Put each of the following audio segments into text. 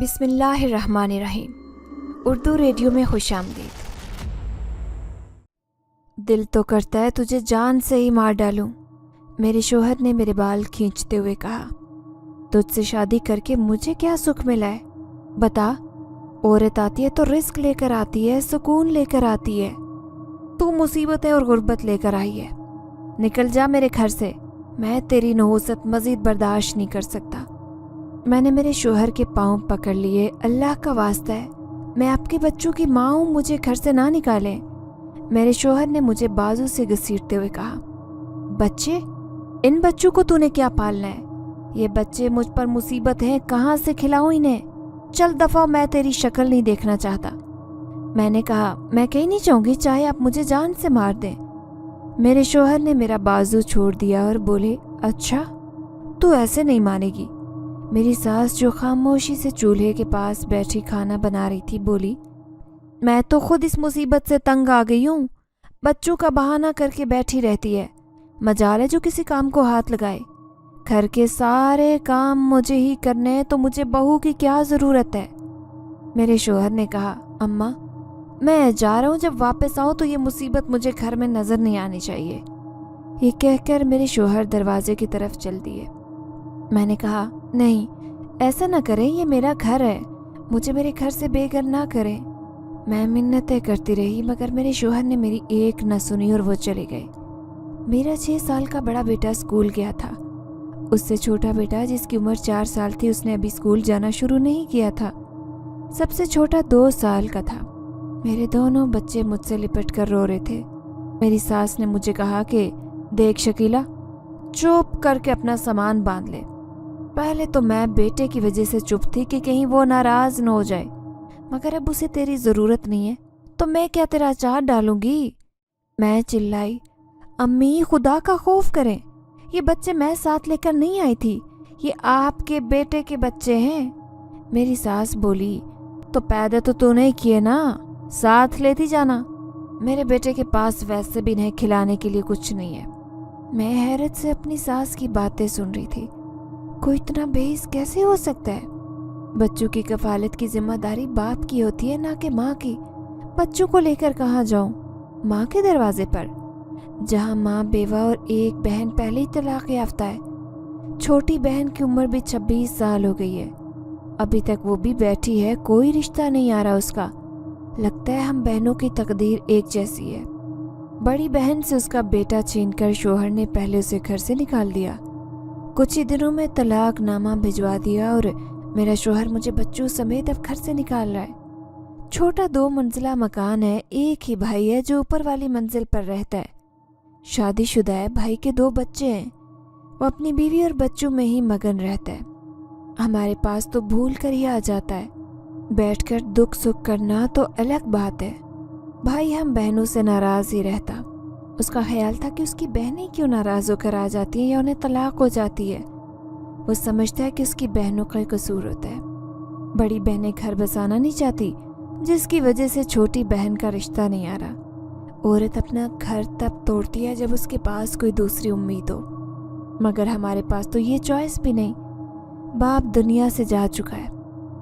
بسم اللہ الرحمن الرحیم۔ اردو ریڈیو میں خوش آمدید۔ دل تو کرتا ہے تجھے جان سے ہی مار ڈالوں، میرے شوہر نے میرے بال کھینچتے ہوئے کہا۔ تجھ سے شادی کر کے مجھے کیا سکھ ملا ہے؟ بتا، عورت آتی ہے تو رزق لے کر آتی ہے، سکون لے کر آتی ہے، تو مصیبتیں اور غربت لے کر آئی ہے۔ نکل جا میرے گھر سے، میں تیری نحوست مزید برداشت نہیں کر سکتا۔ میں نے میرے شوہر کے پاؤں پکڑ لیے۔ اللہ کا واسطہ ہے، میں آپ کے بچوں کی ماں ہوں، مجھے گھر سے نہ نکالیں۔ میرے شوہر نے مجھے بازو سے گھسیٹتے ہوئے کہا، بچے؟ ان بچوں کو تو نے کیا پالنا ہے؟ یہ بچے مجھ پر مصیبت ہیں، کہاں سے کھلاؤں انہیں؟ چل دفعہ، میں تیری شکل نہیں دیکھنا چاہتا۔ میں نے کہا، میں کہیں نہیں چاہوں گی، چاہے آپ مجھے جان سے مار دیں۔ میرے شوہر نے میرا بازو چھوڑ دیا اور بولے، اچھا تو ایسے نہیں مانے گی؟ میری ساس جو خاموشی سے چولہے کے پاس بیٹھی کھانا بنا رہی تھی بولی، میں تو خود اس مصیبت سے تنگ آ گئی ہوں، بچوں کا بہانہ کر کے بیٹھی رہتی ہے، مجال ہے جو کسی کام کو ہاتھ لگائے۔ گھر کے سارے کام مجھے ہی کرنے ہیں تو مجھے بہو کی کیا ضرورت ہے؟ میرے شوہر نے کہا، اماں میں جا رہا ہوں، جب واپس آؤں تو یہ مصیبت مجھے گھر میں نظر نہیں آنی چاہیے۔ یہ کہہ کر میرے شوہر دروازے کی طرف چل دیے۔ میں نے کہا، نہیں ایسا نہ کریں، یہ میرا گھر ہے، مجھے میرے گھر سے بے گھر نہ کریں۔ میں منتیں کرتی رہی مگر میرے شوہر نے میری ایک نہ سنی اور وہ چلے گئے۔ میرا 6 سال کا بڑا بیٹا اسکول گیا تھا۔ اس سے چھوٹا بیٹا جس کی عمر 4 سال تھی، اس نے ابھی اسکول جانا شروع نہیں کیا تھا۔ سب سے چھوٹا 2 سال کا تھا۔ میرے دونوں بچے مجھ سے لپٹ کر رو رہے تھے۔ میری ساس نے مجھے کہا کہ دیکھ شکیلا، چپ کر کے اپنا سامان باندھ لے۔ پہلے تو میں بیٹے کی وجہ سے چپ تھی کہ کہیں وہ ناراض نہ ہو جائے، مگر اب اسے تیری ضرورت نہیں ہے تو میں کیا تیرا اچار ڈالوں گی؟ میں چلائی، امی خدا کا خوف کریں، یہ بچے میں ساتھ لے کر نہیں آئی تھی، یہ آپ کے بیٹے کے بچے ہیں۔ میری ساس بولی، تو پیدا تو نے کیے نا، ساتھ لیتی جانا، میرے بیٹے کے پاس ویسے بھی نہیں کھلانے کے لیے کچھ نہیں ہے۔ میں حیرت سے اپنی ساس کی باتیں سن رہی تھی۔ کوئی اتنا بےحس کیسے ہو سکتا ہے؟ بچوں کی کفالت کی ذمہ داری باپ کی ہوتی ہے نہ کہ ماں کی۔ بچوں کو لے کر کہاں جاؤں؟ ماں کے دروازے پر، جہاں ماں بیوہ اور ایک بہن پہلے ہی طلاق یافتہ ہے۔ چھوٹی بہن کی عمر بھی 26 سال ہو گئی ہے، ابھی تک وہ بھی بیٹھی ہے، کوئی رشتہ نہیں آ رہا اس کا۔ لگتا ہے ہم بہنوں کی تقدیر ایک جیسی ہے۔ بڑی بہن سے اس کا بیٹا چھین کر شوہر نے پہلے اسے گھر سے نکال دیا۔ کچھ ہی دنوں میں طلاق نامہ بھجوا دیا اور میرا شوہر مجھے بچوں سمیت اب گھر سے نکال رہا ہے۔ چھوٹا 2 منزلہ مکان ہے، ایک ہی بھائی ہے جو اوپر والی منزل پر رہتا ہے، شادی شدہ ہے، بھائی کے 2 بچے ہیں، وہ اپنی بیوی اور بچوں میں ہی مگن رہتا ہے۔ ہمارے پاس تو بھول کر ہی آ جاتا ہے، بیٹھ کر دکھ سکھ کرنا تو الگ بات ہے۔ بھائی ہم بہنوں سے ناراض ہی رہتا۔ اس کا خیال تھا کہ اس کی بہنیں کیوں ناراض ہو کر آ جاتی ہیں یا انہیں طلاق ہو جاتی ہے۔ وہ سمجھتا ہے کہ اس کی بہنوں کا قصور ہوتا ہے۔ بڑی بہنیں گھر بسانا نہیں چاہتی، جس کی وجہ سے چھوٹی بہن کا رشتہ نہیں آ رہا۔ عورت اپنا گھر تب توڑتی ہے جب اس کے پاس کوئی دوسری امید ہو، مگر ہمارے پاس تو یہ چوائس بھی نہیں۔ باپ دنیا سے جا چکا ہے،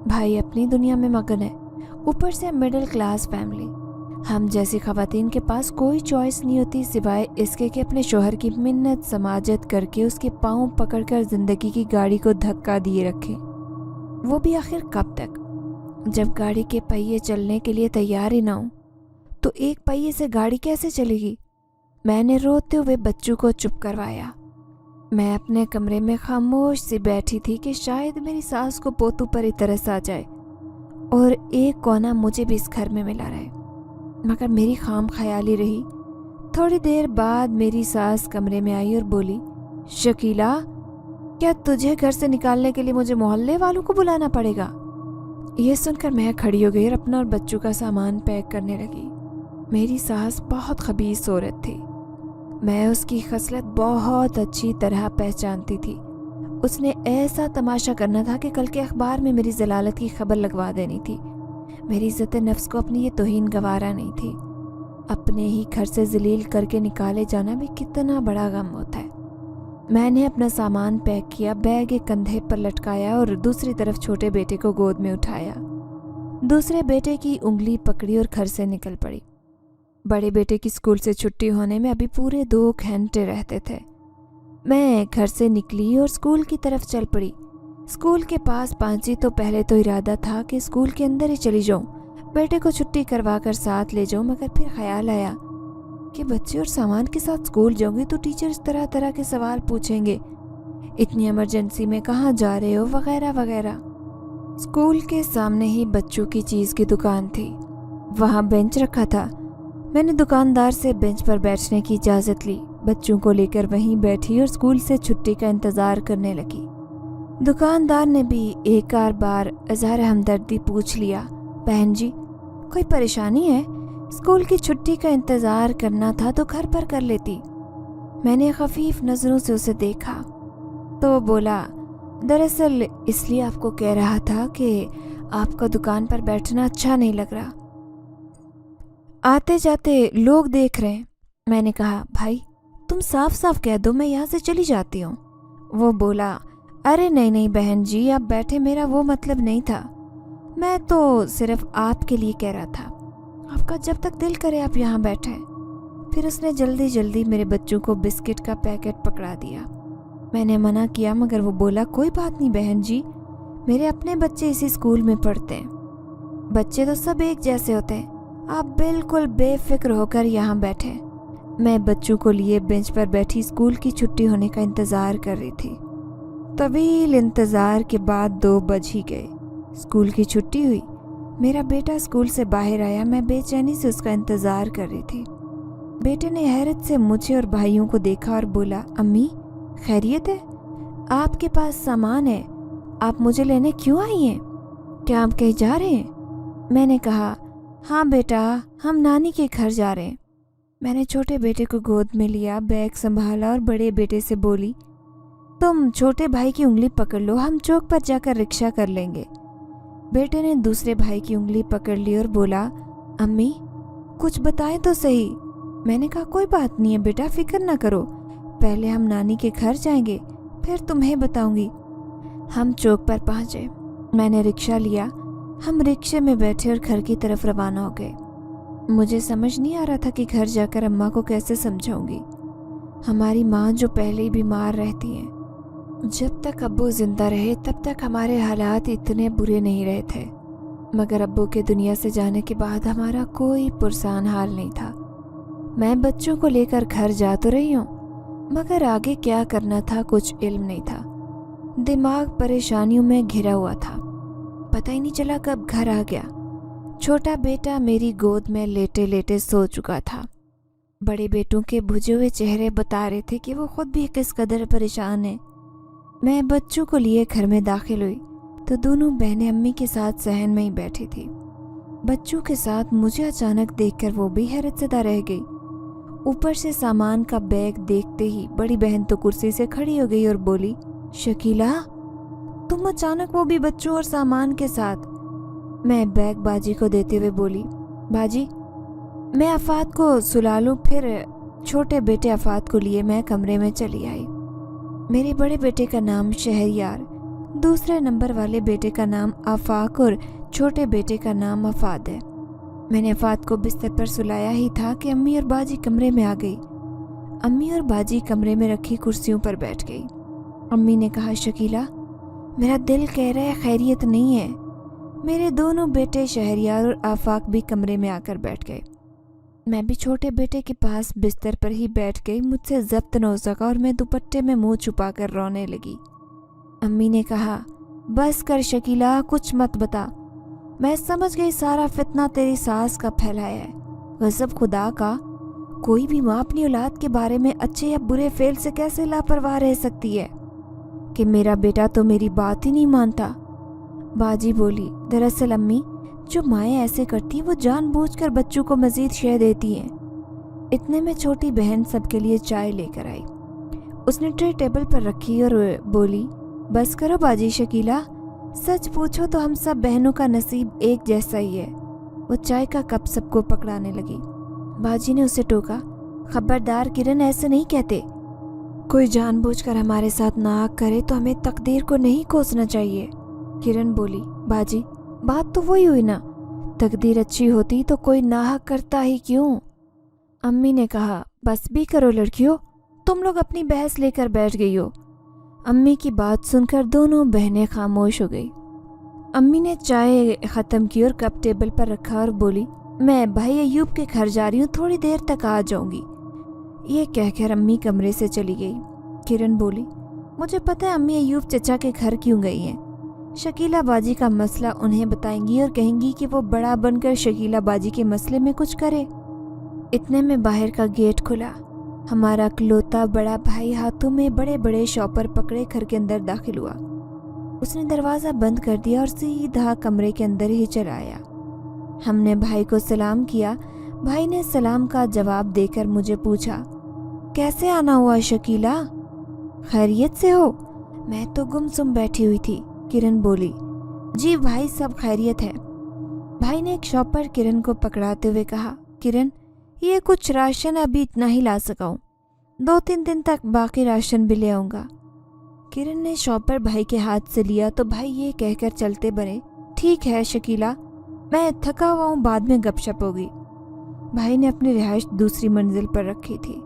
بھائی اپنی دنیا میں مگن ہے، اوپر سے مڈل کلاس فیملی۔ ہم جیسی خواتین کے پاس کوئی چوائس نہیں ہوتی سوائے اس کے کہ اپنے شوہر کی منت سماجت کر کے اس کے پاؤں پکڑ کر زندگی کی گاڑی کو دھکا دیے رکھیں۔ وہ بھی آخر کب تک؟ جب گاڑی کے پہیے چلنے کے لیے تیار ہی نہ ہوں تو ایک پہیے سے گاڑی کیسے چلے گی؟ میں نے روتے ہوئے بچوں کو چپ کروایا۔ میں اپنے کمرے میں خاموش سی بیٹھی تھی کہ شاید میری ساس کو پوتوں پر ہی ترس آ جائے اور ایک کونا مجھے بھی اس گھر میں ملا رہے، مگر میری خام خیالی رہی۔ تھوڑی دیر بعد میری ساس کمرے میں آئی اور بولی، شکیلا، کیا تجھے گھر سے نکالنے کے لیے مجھے محلے والوں کو بلانا پڑے گا؟ یہ سن کر میں کھڑی ہو گئی اور اپنا اور بچوں کا سامان پیک کرنے لگی۔ میری ساس بہت خبیث عورت تھی، میں اس کی خصلت بہت اچھی طرح پہچانتی تھی۔ اس نے ایسا تماشا کرنا تھا کہ کل کے اخبار میں میری ضلالت کی خبر لگوا دینی تھی۔ میری عزت نفس کو اپنی یہ توہین گوارا نہیں تھی۔ اپنے ہی گھر سے ذلیل کر کے نکالے جانا بھی کتنا بڑا غم ہوتا ہے۔ میں نے اپنا سامان پیک کیا، بیگ ایک کندھے پر لٹکایا اور دوسری طرف چھوٹے بیٹے کو گود میں اٹھایا۔ دوسرے بیٹے کی انگلی پکڑی اور گھر سے نکل پڑی۔ بڑے بیٹے کی اسکول سے چھٹی ہونے میں ابھی پورے 2 گھنٹے رہتے تھے۔ میں گھر سے نکلی اور اسکول کی طرف چل پڑی۔ اسکول کے پاس پہنچی تو پہلے تو ارادہ تھا کہ اسکول کے اندر ہی چلی جاؤں، بیٹے کو چھٹی کروا کر ساتھ لے جاؤں، مگر پھر خیال آیا کہ بچے اور سامان کے ساتھ اسکول جاؤں گی تو ٹیچرز طرح طرح کے سوال پوچھیں گے، اتنی ایمرجنسی میں کہاں جا رہے ہو وغیرہ وغیرہ۔ اسکول کے سامنے ہی بچوں کی چیز کی دکان تھی، وہاں بینچ رکھا تھا۔ میں نے دکاندار سے بینچ پر بیٹھنے کی اجازت لی، بچوں کو لے کر وہیں بیٹھی اور اسکول سے چھٹی کا انتظار کرنے لگی۔ دکاندار نے بھی ایک آر بار اظہار ہمدردی پوچھ لیا، بہن جی کوئی پریشانی ہے؟ اسکول کی چھٹی کا انتظار کرنا تھا تو گھر پر کر لیتی۔ میں نے خفیف نظروں سے اسے دیکھا تو وہ بولا، دراصل اس لیے آپ کو کہہ رہا تھا کہ آپ کا دکان پر بیٹھنا اچھا نہیں لگ رہا، آتے جاتے لوگ دیکھ رہے ہیں۔ میں نے کہا، بھائی تم صاف صاف کہہ دو، میں یہاں سے چلی جاتی ہوں۔ وہ بولا، ارے نہیں بہن جی آپ بیٹھے، میرا وہ مطلب نہیں تھا، میں تو صرف آپ کے لیے کہہ رہا تھا، آپ کا جب تک دل کرے آپ یہاں بیٹھیں۔ پھر اس نے جلدی جلدی میرے بچوں کو بسکٹ کا پیکٹ پکڑا دیا۔ میں نے منع کیا مگر وہ بولا، کوئی بات نہیں بہن جی، میرے اپنے بچے اسی اسکول میں پڑھتے ہیں، بچے تو سب ایک جیسے ہوتے ہیں، آپ بالکل بے فکر ہو کر یہاں بیٹھیں۔ میں بچوں کو لیے بینچ پر بیٹھی اسکول کی چھٹی ہونے کا انتظار کر رہی تھی۔ طویل انتظار کے بعد 2 بج ہی گئے، اسکول کی چھٹی ہوئی۔ میرا بیٹا اسکول سے باہر آیا، میں بے چینی سے اس کا انتظار کر رہی تھی۔ بیٹے نے حیرت سے مجھے اور بھائیوں کو دیکھا اور بولا، امی خیریت ہے؟ آپ کے پاس سامان ہے، آپ مجھے لینے کیوں آئی ہیں؟ کیا آپ کہیں جا رہے ہیں؟ میں نے کہا، ہاں بیٹا ہم نانی کے گھر جا رہے ہیں۔ میں نے چھوٹے بیٹے کو گود میں لیا، بیگ سنبھالا اور بڑے بیٹے سے بولی، تم چھوٹے بھائی کی انگلی پکڑ لو، ہم چوک پر جا کر رکشہ کر لیں گے۔ بیٹے نے دوسرے بھائی کی انگلی پکڑ لی اور بولا، امی کچھ بتائیں تو صحیح۔ میں نے کہا، کوئی بات نہیں ہے بیٹا، فکر نہ کرو، پہلے ہم نانی کے گھر جائیں گے پھر تمہیں بتاؤں گی۔ ہم چوک پر پہنچے، میں نے رکشہ لیا، ہم رکشے میں بیٹھے اور گھر کی طرف روانہ ہو گئے۔ مجھے سمجھ نہیں آ رہا تھا کہ گھر جا کر اماں کو کیسے سمجھاؤں گی، ہماری ماں جو پہلے ہی بیمار رہتی ہیں۔ جب تک ابو زندہ رہے تب تک ہمارے حالات اتنے برے نہیں رہے تھے، مگر ابو کے دنیا سے جانے کے بعد ہمارا کوئی پرسان حال نہیں تھا۔ میں بچوں کو لے کر گھر جا تو رہی ہوں مگر آگے کیا کرنا تھا کچھ علم نہیں تھا، دماغ پریشانیوں میں گھرا ہوا تھا، پتہ ہی نہیں چلا کب گھر آ گیا۔ چھوٹا بیٹا میری گود میں لیٹے لیٹے سو چکا تھا۔ بڑے بیٹوں کے بھجے ہوئے چہرے بتا رہے تھے کہ وہ خود بھی کس قدر پریشان ہیں۔ میں بچوں کو لیے گھر میں داخل ہوئی تو دونوں بہنیں امی کے ساتھ صحن میں ہی بیٹھی تھی۔ بچوں کے ساتھ مجھے اچانک دیکھ کر وہ بھی حیرت زدہ رہ گئی۔ اوپر سے سامان کا بیگ دیکھتے ہی بڑی بہن تو کرسی سے کھڑی ہو گئی اور بولی، شکیلہ تم اچانک وہ بھی بچوں اور سامان کے ساتھ؟ میں بیگ باجی کو دیتے ہوئے بولی، باجی میں افات کو سلا لوں۔ پھر چھوٹے بیٹے افات کو لیے میں کمرے میں چلی آئی۔ میرے بڑے بیٹے کا نام شہریار، دوسرے نمبر والے بیٹے کا نام آفاق اور چھوٹے بیٹے کا نام افاد ہے۔ میں نے افات کو بستر پر سلایا ہی تھا کہ امی اور باجی کمرے میں آ گئی۔ امی اور باجی کمرے میں رکھی کرسیوں پر بیٹھ گئی۔ امی نے کہا، شکیلہ میرا دل کہہ رہا ہے خیریت نہیں ہے۔ میرے دونوں بیٹے شہریار اور آفاق بھی کمرے میں آ کر بیٹھ گئے۔ میں بھی چھوٹے بیٹے کے پاس بستر پر ہی بیٹھ گئی، مجھ سے ضبط نہ ہو سکا اور میں دوپٹے میں منہ چھپا کر رونے لگی۔ امی نے کہا، بس کر شکیلہ کچھ مت بتا، میں سمجھ گئی سارا فتنہ تیری ساس کا پھیلایا ہے۔ غضب خدا کا، کوئی بھی ماں اپنی اولاد کے بارے میں اچھے یا برے فعل سے کیسے لاپرواہ رہ سکتی ہے کہ میرا بیٹا تو میری بات ہی نہیں مانتا۔ باجی بولی، دراصل امی جو مائیں ایسے کرتی وہ جان بوجھ کر بچوں کو مزید شے دیتی ہیں۔ اتنے میں چھوٹی بہن سب کے لیے چائے لے کر آئی، اس نے ٹرے ٹیبل پر رکھی اور بولی، بس کرو باجی شکیلہ، سچ پوچھو تو ہم سب بہنوں کا نصیب ایک جیسا ہی ہے۔ وہ چائے کا کپ سب کو پکڑانے لگی۔ باجی نے اسے ٹوکا، خبردار کرن ایسے نہیں کہتے، कोई जानबूझकर हमारे साथ नाहक करे तो हमें तकदीर को नहीं कोसना चाहिए। किरण बोली, बाजी बात तो वही हुई ना, तकदीर अच्छी होती तो कोई नाहक करता ही क्यों। अम्मी ने कहा, बस भी करो लड़कियों, तुम लोग अपनी बहस लेकर बैठ गई हो। अम्मी की बात सुनकर दोनों बहनें खामोश हो गई। अम्मी ने चाय ख़त्म की और कप टेबल पर रखा और बोली, मैं भाई अयूब के घर जा रही हूँ, थोड़ी देर तक आ जाऊंगी। ये कहकर अम्मी कमरे से चली गई। किरण बोली, मुझे पता है अम्मी अयूब चचा के घर क्यों गई हैं। शकीला बाजी का मसला उन्हें बताएंगी और कहेंगी कि वो बड़ा बनकर शकीला बाजी के मसले में कुछ करे। इतने में बाहर का गेट खुला। हमारा इकलौता बड़ा भाई हाथों में बड़े बड़े शॉपर पकड़े घर के अंदर दाखिल हुआ। उसने दरवाज़ा बंद कर दिया और सीधा कमरे के अंदर ही चला आया। हमने भाई को सलाम किया। भाई ने सलाम का जवाब देकर मुझे पूछा, कैसे आना हुआ शकीला, खैरियत से हो? मैं तो गुमसुम बैठी हुई थी। किरण बोली, जी भाई सब खैरियत है। भाई ने एक शॉपर किरण को पकड़ाते हुए कहा, किरण ये कुछ राशन अभी इतना ही ला सका हूँ, 2-3 दिन तक बाकी राशन भी ले आऊँगा। किरण ने शॉपर भाई के हाथ से लिया तो भाई ये कहकर चलते बने, ठीक है शकीला, मैं थका हुआ हूँ, बाद में गपशप होगी। भाई ने अपनी रिहाइश दूसरी मंजिल पर रखी थी।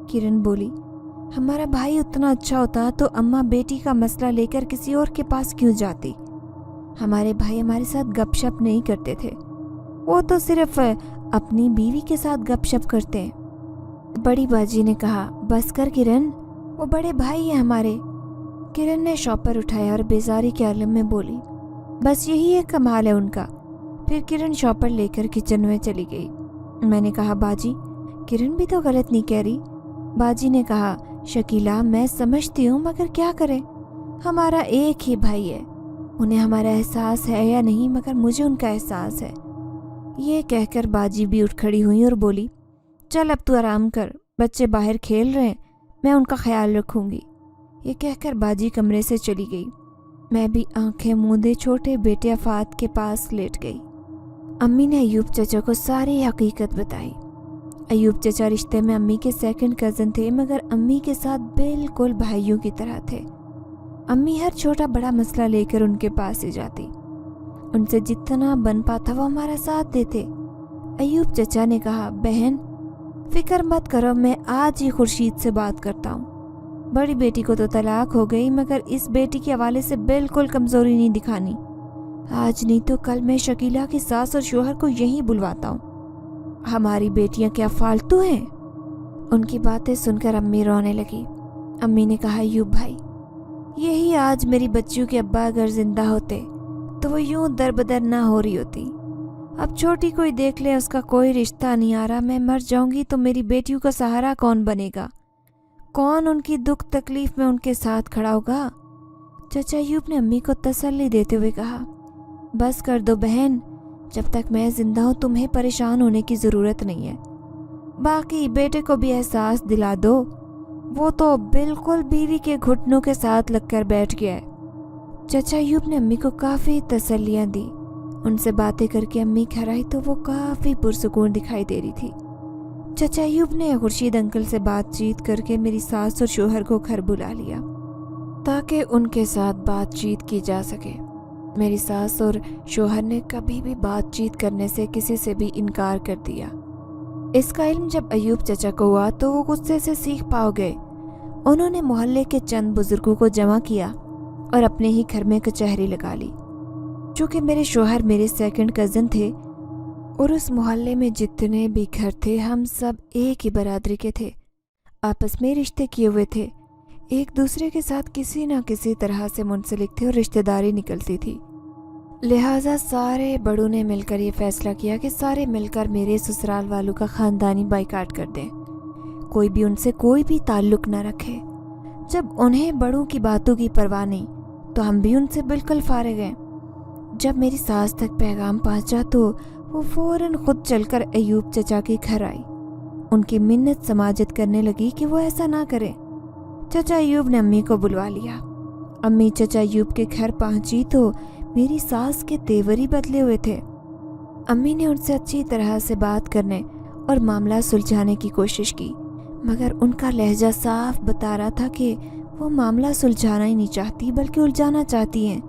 किरण बोली, हमारा भाई उतना अच्छा होता तो अम्मा बेटी का मसला लेकर किसी और के पास क्यों जाती। हमारे भाई हमारे साथ गपशप नहीं करते थे, वो तो सिर्फ अपनी बीवी के साथ गपशप करते हैं। बड़ी बाजी ने कहा, बस कर किरण, वो बड़े भाई हैं हमारे। किरण ने शॉपर उठाया और बेजारी के आलम में बोली, बस यही एक कमाल है उनका। फिर किरण शॉपर लेकर किचन में चली गई। मैंने कहा, बाजी किरण भी तो गलत नहीं कह रही। बाजी ने कहा, शकीला मैं समझती हूँ मगर क्या करें, हमारा एक ही भाई है, उन्हें हमारा एहसास है या नहीं मगर मुझे उनका एहसास है। ये कहकर बाजी भी उठ खड़ी हुई और बोली, चल अब तू आराम कर, बच्चे बाहर खेल रहे हैं, मैं उनका ख्याल रखूंगी। ये कहकर बाजी कमरे से चली गई। मैं भी आंखें मूंदे छोटे बेटे अफात के पास लेट गई। अम्मी ने अयूब चचा को सारी हकीकत बताई। अयूब चचा रिश्ते में अम्मी के सेकंड कज़न थे मगर अम्मी के साथ बिल्कुल भाइयों की तरह थे। अम्मी हर छोटा बड़ा मसला लेकर उनके पास ही जाती, उनसे जितना बन पाता वो हमारा साथ देते। अयूब चचा ने कहा, बहन फिक्र मत करो, मैं आज ही खुर्शीद से बात करता हूँ। बड़ी बेटी को तो तलाक हो गई मगर इस बेटी के हवाले से बिल्कुल कमज़ोरी नहीं दिखानी। आज नहीं तो कल मैं शकीला की सास और शोहर को यहीं बुलवाता हूँ। हमारी बेटियां क्या फालतू हैं? उनकी बातें सुनकर अम्मी रोने लगी। अम्मी ने कहा, अयूब भाई यही आज मेरी बच्चियों के अब्बा अगर जिंदा होते तो वो यूं दरबदर ना हो रही होती। अब छोटी कोई देख ले, उसका कोई रिश्ता नहीं आ रहा, मैं मर जाऊंगी तो मेरी बेटियों का सहारा कौन बनेगा, कौन उनकी दुख तकलीफ में उनके साथ खड़ा होगा। चाचा अयूब ने अम्मी को तसल्ली देते हुए कहा, बस कर दो बहन, जब तक मैं जिंदा हूँ तुम्हें परेशान होने की ज़रूरत नहीं है। बाकी बेटे को भी एहसास दिला दो, वो तो बिल्कुल बीवी के घुटनों के साथ लगकर बैठ गया है। चाचा अयूब ने अम्मी को काफ़ी तसल्लियाँ दी। उनसे बातें करके अम्मी घर आई तो वो काफ़ी पुरसुकून दिखाई दे रही थी। चाचा अयूब ने खुर्शीद अंकल से बातचीत करके मेरी सास और शोहर को घर बुला लिया ताकि उनके साथ बातचीत की जा सके। मेरी सास और शोहर ने कभी भी बातचीत करने से किसी से भी इनकार कर दिया। इसका इल्म जब अयूब चचा को हुआ तो वो गुस्से से सीख पाओ गए। उन्होंने मोहल्ले के चंद बुजुर्गों को जमा किया और अपने ही घर में कचहरी लगा ली। चूँकि मेरे शोहर मेरे सेकंड कज़न थे और उस मोहल्ले में जितने भी घर थे हम सब एक ही बरादरी के थे, आपस में रिश्ते किए हुए थे, एक दूसरे के साथ किसी न किसी तरह से मुंसलिक थे और रिश्तेदारी निकलती थी। लिहाजा सारे बड़ों ने मिलकर ये फैसला किया कि सारे मिलकर मेरे ससुराल वालों का ख़ानदानी बाइकाट कर दें, कोई भी उनसे कोई भी ताल्लुक़ न रखे। जब उन्हें बड़ों की बातों की परवाह नहीं तो हम भी उनसे बिल्कुल फारिग हैं। जब मेरी सास तक पैगाम पहुंचा तो वो फ़ौरन खुद चलकर अयूब चचा के घर आई, उनकी मिन्नत समाजत करने लगी कि वो ऐसा ना करें। चाचा अयूब ने अम्मी को बुलवा लिया। अम्मी चाचा अयूब के घर पहुंची तो मेरी सास के तेवर ही बदले हुए थे। अम्मी ने उनसे अच्छी तरह से बात करने और मामला सुलझाने की कोशिश की مگر ان کا لہجہ صاف بتا رہا تھا کہ وہ معاملہ سلجھانا ہی نہیں چاہتی بلکہ الجھانا چاہتی ہیں۔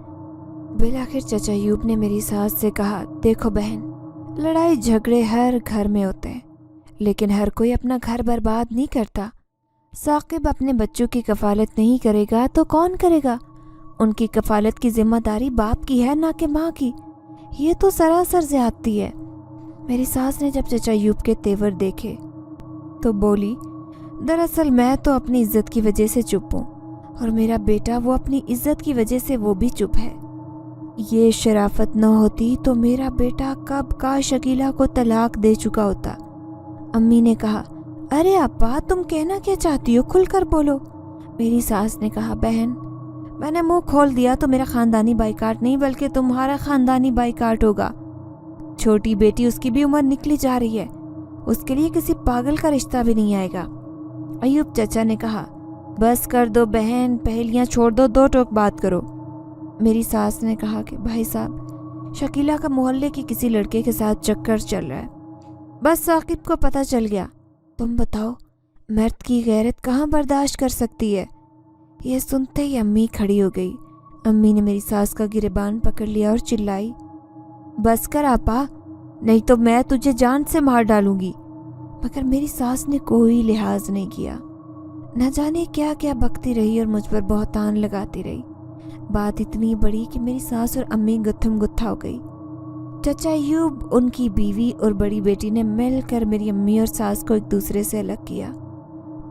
بالآخر چچا ایوب نے میری ساس سے کہا، دیکھو بہن، لڑائی جھگڑے ہر گھر میں ہوتے ہیں، لیکن ہر کوئی اپنا گھر برباد نہیں کرتا۔ ثاقب اپنے بچوں کی کفالت نہیں کرے گا تو کون کرے گا؟ ان کی کفالت کی ذمہ داری باپ کی ہے نہ کہ ماں کی۔ یہ تو سراسر زیادتی ہے۔ میری ساس نے جب چچا ایوب کے تیور دیکھے تو بولی، دراصل میں تو اپنی عزت کی وجہ سے چپ ہوں، اور میرا بیٹا وہ اپنی عزت کی وجہ سے وہ بھی چپ ہے۔ یہ شرافت نہ ہوتی تو میرا بیٹا کب کا شکیلہ کو طلاق دے چکا ہوتا۔ امی نے کہا، ارے ابا، تم کہنا کیا چاہتی ہو؟ کھل کر بولو۔ میری ساس نے کہا، بہن، میں نے منہ کھول دیا تو میرا خاندانی بائیکاٹ نہیں بلکہ تمہارا خاندانی بائیکاٹ ہوگا۔ چھوٹی بیٹی، اس کی بھی عمر نکلی جا رہی ہے، اس کے لیے کسی پاگل کا رشتہ بھی نہیں آئے گا۔ ایوب چچا نے کہا، بس کر دو بہن، پہلیاں چھوڑ دو، دو ٹوک بات کرو۔ میری ساس نے کہا کہ بھائی صاحب، شکیلہ کا محلے کی کسی لڑکے کے ساتھ چکر چل رہا ہے، بس ثاقب کو پتہ چل گیا۔ تم بتاؤ، مرد کی غیرت کہاں برداشت کر سکتی ہے؟ یہ سنتے ہی امی کھڑی ہو گئی۔ امی نے میری ساس کا گریبان پکڑ لیا اور چلائی، بس کر آپا، نہیں تو میں تجھے جان سے مار ڈالوں گی۔ مگر میری ساس نے کوئی لحاظ نہیں کیا، نہ جانے کیا کیا بکتی رہی اور مجھ پر بہتان لگاتی رہی۔ بات اتنی بڑی کہ میری ساس اور امی گتھم گتھا ہو گئی۔ چچا ایوب، ان کی بیوی اور بڑی بیٹی نے مل کر میری امی اور ساس کو ایک دوسرے سے الگ کیا۔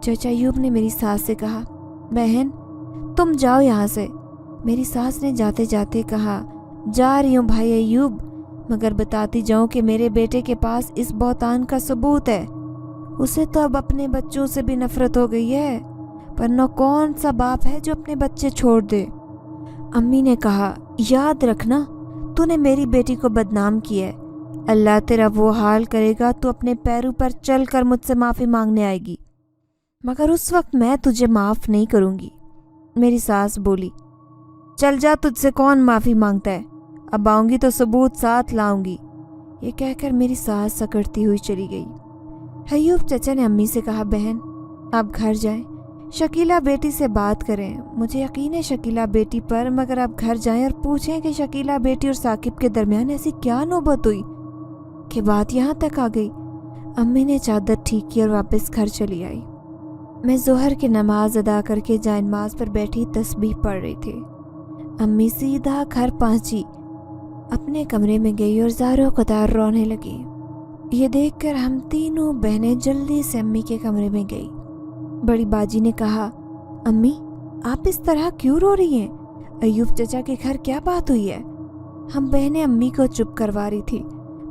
چچا ایوب نے میری ساس سے کہا، بہن، تم جاؤ یہاں سے۔ میری ساس نے جاتے جاتے کہا، جا رہی ہوں بھائی ایوب، مگر بتاتی جاؤں کہ میرے بیٹے کے پاس اس بہتان کا ثبوت ہے۔ اسے تو اب اپنے بچوں سے بھی نفرت ہو گئی ہے، ورنہ کون سا باپ ہے جو اپنے بچے چھوڑ دے۔ امی نے کہا، یاد رکھنا، تو نے میری بیٹی کو بدنام کیا ہے، اللہ تیرا وہ حال کرے گا، تو اپنے پیروں پر چل کر مجھ سے معافی مانگنے آئے گی، مگر اس وقت میں تجھے معاف نہیں کروں گی۔ میری ساس بولی، چل جا، تجھ سے کون معافی مانگتا ہے، اب آؤں گی تو ثبوت ساتھ لاؤں گی۔ یہ کہہ کر میری ساس سکڑتی ہوئی چلی گئی۔ ایوب چچا نے امی سے کہا، بہن، آپ گھر جائیں، شکیلہ بیٹی سے بات کریں، مجھے یقین ہے شکیلہ بیٹی پر، مگر آپ گھر جائیں اور پوچھیں کہ شکیلہ بیٹی اور ثاقب کے درمیان ایسی کیا نوبت ہوئی کہ بات یہاں تک آ گئی۔ امی نے چادر ٹھیک کی اور واپس گھر چلی آئی۔ میں ظہر کی نماز ادا کر کے جائے نماز پر بیٹھی تسبیح پڑھ رہی تھی۔ امی سیدھا گھر پہنچی، اپنے کمرے میں گئی اور زاروں قطار رونے لگی۔ یہ دیکھ کر ہم تینوں بہنیں جلدی سے امی کے کمرے میں گئی۔ بڑی باجی نے کہا، امی، آپ اس طرح کیوں رو رہی ہیں؟ ایوب چچا کے گھر کیا بات ہوئی ہے؟ ہم بہنیں امی کو چپ کروا رہی تھی،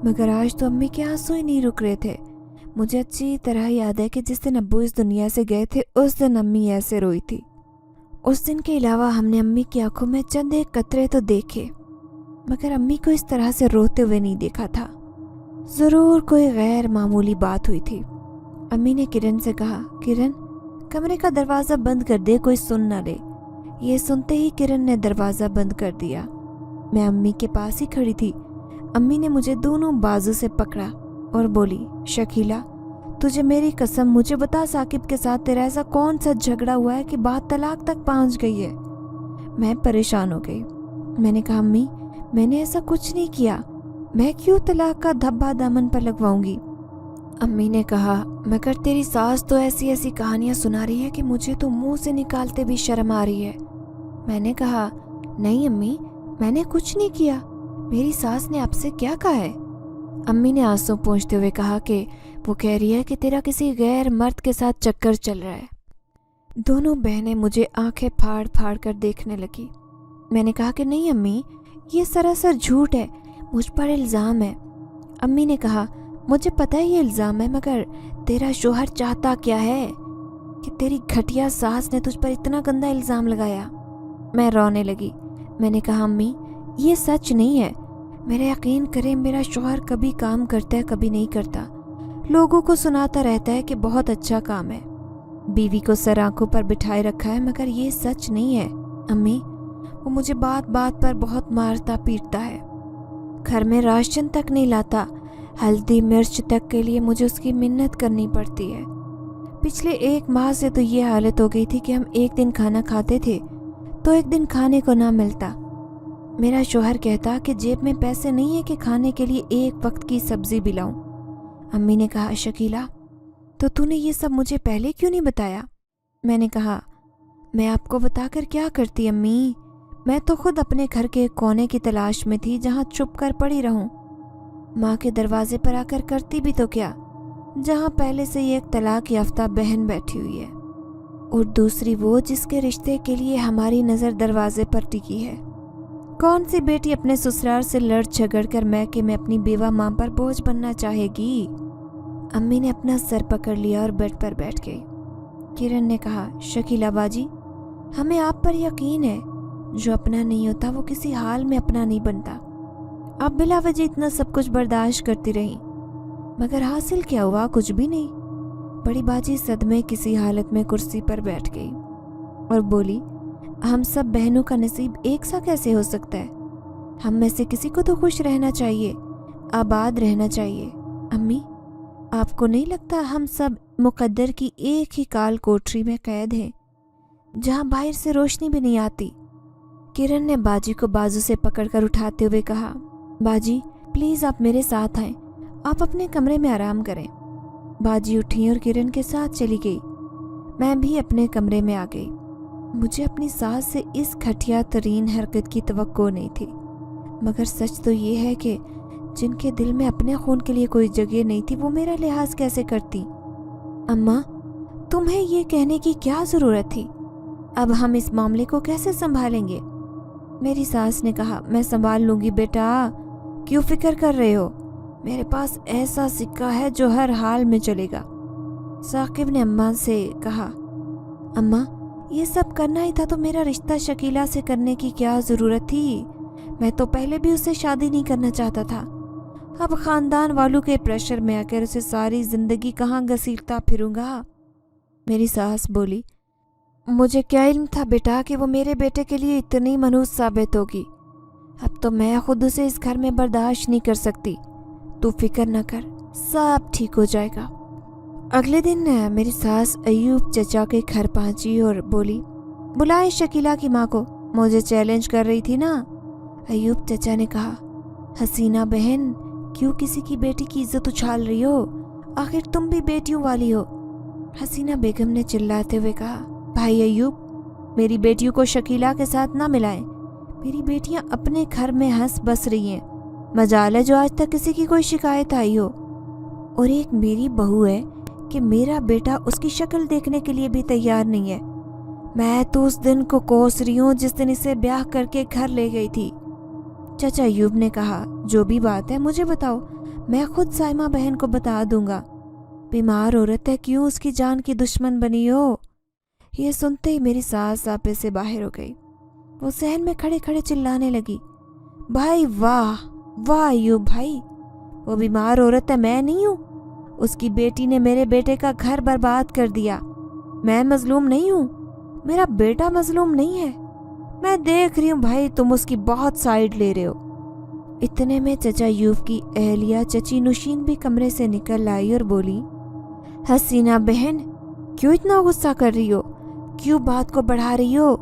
مگر آج تو امی کے آنسو ہی نہیں رک رہے تھے۔ مجھے اچھی طرح یاد ہے کہ جس دن ابو اس دنیا سے گئے تھے، اس دن امی ایسے روئی تھی۔ اس دن کے علاوہ ہم نے امی کی آنکھوں میں چند ایک قطرے تو دیکھے، مگر امی کو اس طرح سے روتے ہوئے نہیں دیکھا تھا۔ ضرور کوئی غیر معمولی بات ہوئی تھی۔ امی نے کرن سے کہا، کرن، کمرے کا دروازہ بند کر دے، کوئی سن نہ لے۔ یہ سنتے ہی کرن نے دروازہ بند کر دیا۔ میں امی کے پاس ہی کھڑی تھی۔ امی نے مجھے دونوں بازو سے پکڑا اور بولی، شکیلہ، تجھے میری قسم، مجھے بتا، ثاقب کے ساتھ تیرا ایسا کون سا جھگڑا ہوا ہے کہ بات طلاق تک پہنچ گئی ہے؟ میں پریشان ہو گئی۔ میں نے کہا، امی، میں نے ایسا کچھ نہیں کیا، میں کیوں طلاق کا دھبا دامن پر لگواؤں گی؟ امی نے کہا، مگر تیری ساس تو ایسی ایسی کہانیاں سنا رہی ہے کہ مجھے تو منہ سے نکالتے بھی شرم آ رہی ہے۔ میں نے کہا، نہیں امی، میں نے کچھ نہیں کیا، میری ساس نے آپ سے کیا کہا ہے؟ امی نے آنسو پونچھتے ہوئے کہا کہ وہ کہہ رہی ہے کہ تیرا کسی غیر مرد کے ساتھ چکر چل رہا ہے۔ دونوں بہنیں مجھے آنکھیں پھاڑ پھاڑ کر دیکھنے لگی۔ میں نے کہا کہ نہیں امی، یہ سراسر جھوٹ ہے، مجھ پر الزام ہے۔ امی نے کہا، مجھے پتہ ہے یہ الزام ہے، مگر تیرا شوہر چاہتا کیا ہے کہ تیری گھٹیا ساس نے تجھ پر اتنا گندا الزام لگایا؟ میں رونے لگی۔ میں نے کہا، امی، یہ سچ نہیں ہے، میرا یقین کریں، میرا شوہر کبھی کام کرتا ہے، کبھی نہیں کرتا، لوگوں کو سناتا رہتا ہے کہ بہت اچھا کام ہے، بیوی کو سر آنکھوں پر بٹھائے رکھا ہے، مگر یہ سچ نہیں ہے امی۔ وہ مجھے بات بات پر بہت مارتا پیٹتا ہے، گھر میں راشن تک نہیں لاتا، ہلدی مرچ تک کے لیے مجھے اس کی منت کرنی پڑتی ہے۔ पिछले 1 माह से तो ये हालत हो गई थी कि हम एक दिन खाना खाते थे तो एक दिन खाने को ना मिलता। मेरा शौहर कहता कि जेब में पैसे नहीं है कि खाने के लिए एक वक्त की सब्जी भी लाऊं। अम्मी ने कहा, शकीला तो तूने ये सब मुझे पहले क्यों नहीं बताया? मैंने कहा, मैं आपको बताकर क्या करती अम्मी, मैं तो खुद अपने घर के कोने की तलाश में थी जहाँ चुप कर पड़ी रहूं। माँ के दरवाजे पर आकर करती भी तो क्या, जहाँ पहले से ही एक तलाक याफ्ता बहन बैठी हुई है और दूसरी वो जिसके रिश्ते के लिए हमारी नज़र दरवाजे पर टिकी है। कौन सी बेटी अपने ससुराल से लड़ झगड़ कर मैके में अपनी बेवा माँ पर बोझ बनना चाहेगी? अम्मी ने अपना सर पकड़ लिया और बेड पर बैठ गई। किरण ने कहा, शकीला बाजी, हमें आप पर यकीन है, जो अपना नहीं होता वो किसी हाल में अपना नहीं बनता। आप बिला वजह इतना सब कुछ बर्दाश्त करती रही, मगर हासिल क्या हुआ? कुछ भी नहीं। बड़ी बाजी सदमे किसी हालत में कुर्सी पर बैठ गई और बोली, हम सब बहनों का नसीब एक सा कैसे हो सकता है? हम में से किसी को तो खुश रहना चाहिए, आबाद रहना चाहिए। अम्मी, आपको नहीं लगता हम सब मुकद्दर की एक ही काल कोठरी में कैद हैं, जहाँ बाहर से रोशनी भी नहीं आती? किरण ने बाजी को बाजू से पकड़कर उठाते हुए कहा, बाजी प्लीज़ आप मेरे साथ आएं, आप अपने कमरे में आराम करें। बाजी उठी और किरण के साथ चली गई। मैं भी अपने कमरे में आ गई। मुझे अपनी सास से इस घटिया तरीन हरकत की तवक्को नहीं थी, मगर सच तो ये है कि जिनके दिल में अपने खून के लिए कोई जगह नहीं थी वो मेरा लिहाज कैसे करती? अम्मा, तुम्हें ये कहने की क्या ज़रूरत थी? अब हम इस मामले को कैसे संभालेंगे? मेरी सास ने कहा, मैं संभाल लूँगी बेटा, क्यों फिक्र कर रहे हो? मेरे पास ऐसा सिक्का है जो हर हाल में चलेगा। साकिब ने अम्मा से कहा, अम्मा ये सब करना ही था तो मेरा रिश्ता शकीला से करने की क्या ज़रूरत थी? मैं तो पहले भी उससे शादी नहीं करना चाहता था। अब ख़ानदान वालों के प्रेशर में आकर उसे सारी ज़िंदगी कहाँ घसीटता फिरूंगा? मेरी सास बोली, मुझे क्या इल्म था बेटा कि वो मेरे बेटे के लिए इतनी मनहूस साबित होगी। अब तो मैं खुद उसे इस घर में बर्दाश्त नहीं कर सकती। तू फिक्र न कर, सब ठीक हो जाएगा। अगले दिन मेरी सास अयूब चचा के घर पहुंची और बोली, बुलाए शकीला की माँ को, मुझे चैलेंज कर रही थी ना। अयूब चचा ने कहा, हसीना बहन, क्यों किसी की बेटी की इज्जत उछाल रही हो? आखिर तुम भी बेटियों वाली हो। हसीना बेगम ने चिल्लाते हुए कहा, भाई अयूब, मेरी बेटियों को शकीला के साथ ना मिलाएं। मेरी बेटियां अपने घर में हंस बस रही हैं। मजाल है जो आज तक किसी की कोई शिकायत आई हो। और एक मेरी बहू है कि मेरा बेटा उसकी शक्ल देखने के लिए भी तैयार नहीं है। मैं तो उस दिन को कोस रही हूँ जिस दिन इसे ब्याह करके घर ले गई थी। चाचा अयूब ने कहा, जो भी बात है मुझे बताओ, मैं खुद साइमा बहन को बता दूंगा। बीमार औरत है, क्यों उसकी जान की दुश्मन बनी हो? ये सुनते ही मेरी सास आपे से बाहर हो गई। वो सहन में खड़े खड़े चिल्लाने लगी, भाई वाह वाह अयूब भाई, वो बीमार औरत है, मैं नहीं हूँ। उसकी बेटी ने मेरे बेटे का घर बर्बाद कर दिया। मैं मजलूम नहीं हूँ, मेरा बेटा मजलूम नहीं है। मैं देख रही हूँ भाई, तुम उसकी बहुत साइड ले रहे हो। इतने में चचा अयूब की अहलिया चची नुशीन भी कमरे से निकल आई और बोली, हसीना बहन, क्यों इतना गुस्सा कर रही हो? क्यों बात को बढ़ा रही हो?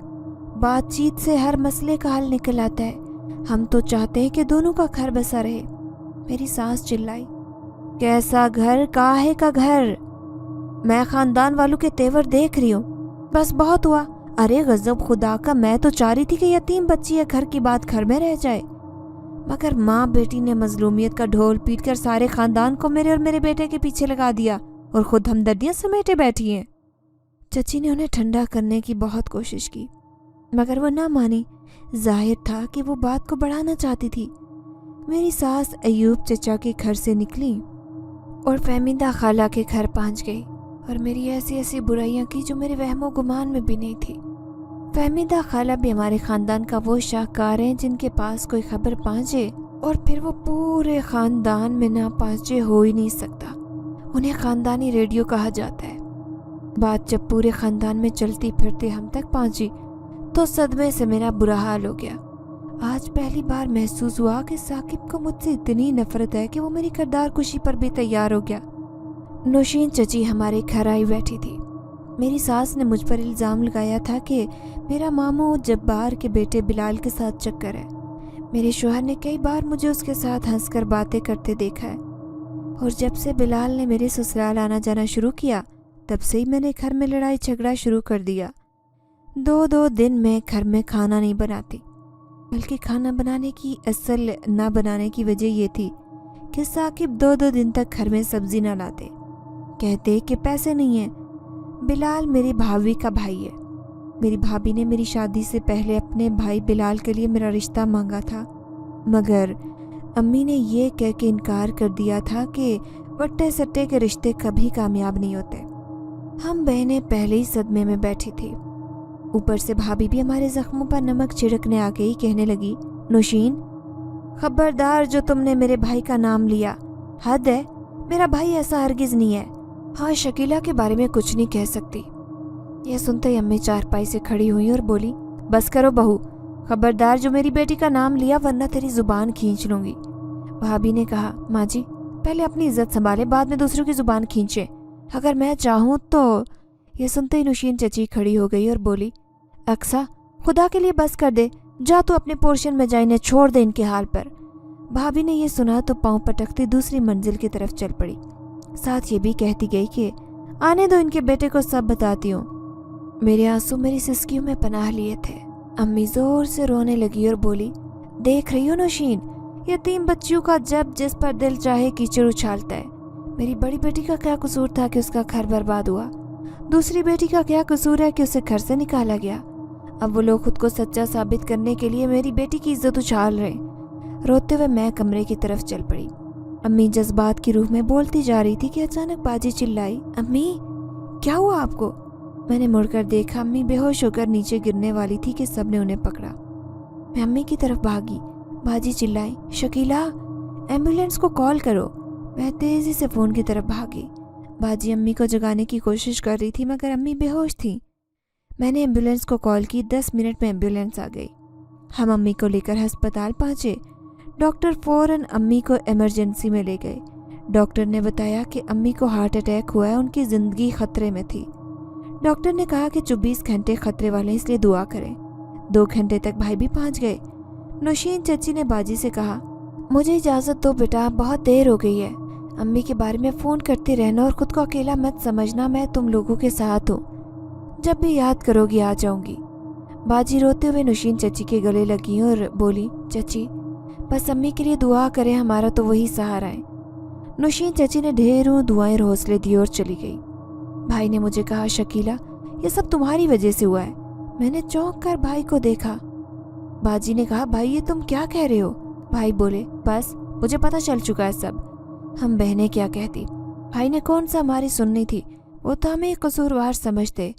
बातचीत से हर मसले का हल निकल आता है। हम तो चाहते हैं कि दोनों का घर बसा रहे। मेरी सास चिल्लाई, कैसा घर? काहे का घर? मैं खानदान वालों के तेवर देख रही हूँ, बस बहुत हुआ। अरे गजब खुदा का, मैं तो चाह रही थी कि यतीम बच्ची है, घर की बात घर में रह जाए, मगर माँ बेटी ने मजलूमियत का ढोल पीट कर सारे खानदान को मेरे और मेरे बेटे के पीछे लगा दिया और खुद हमदर्दियाँ समेटे बैठी हैं। चची ने उन्हें ठंडा करने की बहुत कोशिश की, मगर वो ना मानी। जाहिर था कि वो बात को बढ़ाना चाहती थी। मेरी सास अयूब चचा के घर से निकली और फहमीदा खाला के घर पहुंच गई और मेरी ऐसी ऐसी बुराइयां की जो मेरे वहमो गुमान में भी नहीं थी। फहमीदा खाला भी हमारे खानदान का वो शाहकार हैं जिनके पास कोई खबर पहुंचे और फिर वो पूरे खानदान में ना पहुंचे हो ही नहीं सकता। उन्हें खानदानी रेडियो कहा जाता है। बात जब पूरे खानदान में चलती फिरते हम तक पहुंची तो सदमे से मेरा बुरा हाल हो गया। आज पहली बार महसूस हुआ कि साकिब को मुझसे इतनी नफरत है कि वो मेरी किरदार कुशी पर भी तैयार हो गया। नौशीन चची हमारे घर आई बैठी थी। मेरी सास ने मुझ पर इल्ज़ाम लगाया था कि मेरा मामू जब्बार के बेटे बिलाल के साथ चक्कर है। मेरे शौहर ने कई बार मुझे उसके साथ हंसकर बातें करते देखा है, और जब से बिलाल ने मेरे ससुराल आना जाना शुरू किया तब से ही मैंने घर में लड़ाई झगड़ा शुरू कर दिया। 2-2 दिन मैं घर में खाना नहीं बनाती, बल्कि खाना बनाने की असल ना बनाने की वजह ये थी कि साकिब 2-2 दिन तक घर में सब्जी ना लाते, कहते कि पैसे नहीं हैं। बिलाल मेरी भाभी का भाई है। मेरी भाभी ने मेरी शादी से पहले अपने भाई बिलाल के लिए मेरा रिश्ता मांगा था, मगर अम्मी ने ये कह के इनकार कर दिया था कि वट्टे सट्टे के रिश्ते कभी कामयाब नहीं होते। हम बहनें पहले ही सदमे में बैठी थी, ऊपर से भाभी भी हमारे जख्मों पर नमक छिड़कने आ गई। कहने लगी, नौशीन खबरदार जो तुमने मेरे भाई का नाम लिया, हद है, मेरा भाई ऐसा हरगिज नहीं है। हाँ, शकीला के बारे में कुछ नहीं कह सकती। यह सुनते ही अम्मी चारपाई से खड़ी हुई और बोली, बस करो बहू, खबरदार जो मेरी बेटी का नाम लिया वरना तेरी जुबान खींच लूंगी। भाभी ने कहा, माँ जी पहले अपनी इज्जत संभाले, बाद में दूसरों की जुबान खींचे, अगर मैं चाहूँ तो। यह सुनते ही नौशीन चची खड़ी हो गई और बोली, अक्सा खुदा के लिए बस कर दे, जा तू अपने पोर्शन में जा, इन्हें छोड़ दे इनके हाल पर। भाभी ने यह सुना तो पाँव पटकती दूसरी मंजिल की तरफ चल पड़ी, साथ ये भी कहती गई कि आने दो, इनके बेटे को सब बताती हूँ। मेरे आंसू मेरी सिसकियों में पनाह लिए थे। अम्मी जोर से रोने लगी और बोली, देख रही हो नौशीन, यतीम बच्चियों का जब जिस पर दिल चाहे कीचड़ उछालता है। मेरी बड़ी बेटी का क्या कसूर था कि उसका घर बर्बाद हुआ? दूसरी बेटी का क्या कसूर है कि उसे घर से निकाला गया? अब वो लोग खुद को सच्चा साबित करने के लिए मेरी बेटी की इज्जत उछाल रहे। रोते हुए मैं कमरे की तरफ चल पड़ी। अम्मी जज्बात की रूह में बोलती जा रही थी कि अचानक बाजी चिल्लाई, अम्मी क्या हुआ आपको? मैंने मुड़कर देखा, अम्मी बेहोश होकर नीचे गिरने वाली थी कि सबने उन्हें पकड़ा। मैं अम्मी की तरफ भागी। बाजी चिल्लाई, शकीला एम्बुलेंस को कॉल करो। मैं तेजी से फ़ोन की तरफ भागी। बाजी अम्मी को जगाने की कोशिश कर रही थी, मगर अम्मी बेहोश थी। मैंने एम्बुलेंस को कॉल की। 10 मिनट में एम्बुलेंस आ गई। हम अम्मी को लेकर अस्पताल पहुँचे। डॉक्टर फ़ौरन अम्मी को इमरजेंसी में ले गए। डॉक्टर ने बताया कि अम्मी को हार्ट अटैक हुआ है, उनकी ज़िंदगी खतरे में थी। डॉक्टर ने कहा कि 24 घंटे खतरे वाले, इसलिए दुआ करें। 2 घंटे तक भाई भी पहुंच गए। नौशीन चची ने बाजी से कहा, मुझे इजाज़त दो बेटा, बहुत देर हो गई है। अम्मी के बारे में फ़ोन करते रहना और ख़ुद को अकेला मत समझना, मैं तुम लोगों के साथ हूँ, जब भी याद करोगी आ जाऊँगी। बाजी रोते हुए नौशीन चची के गले लगी और बोली, चची बस अम्मी के लिए दुआ करें, हमारा तो वही सहारा है। नौशीन चची ने ढेरों दुआएं हौसले दी और चली गई। भाई ने मुझे कहा, शकीला ये सब तुम्हारी वजह से हुआ है। मैंने चौंक कर भाई को देखा। बाजी ने कहा, भाई ये तुम क्या कह रहे हो? भाई बोले, बस मुझे पता चल चुका है सब। हम बहनें क्या कहती, भाई ने कौन सा हमारी सुननी थी, वो तो हमें कसूरवार समझते।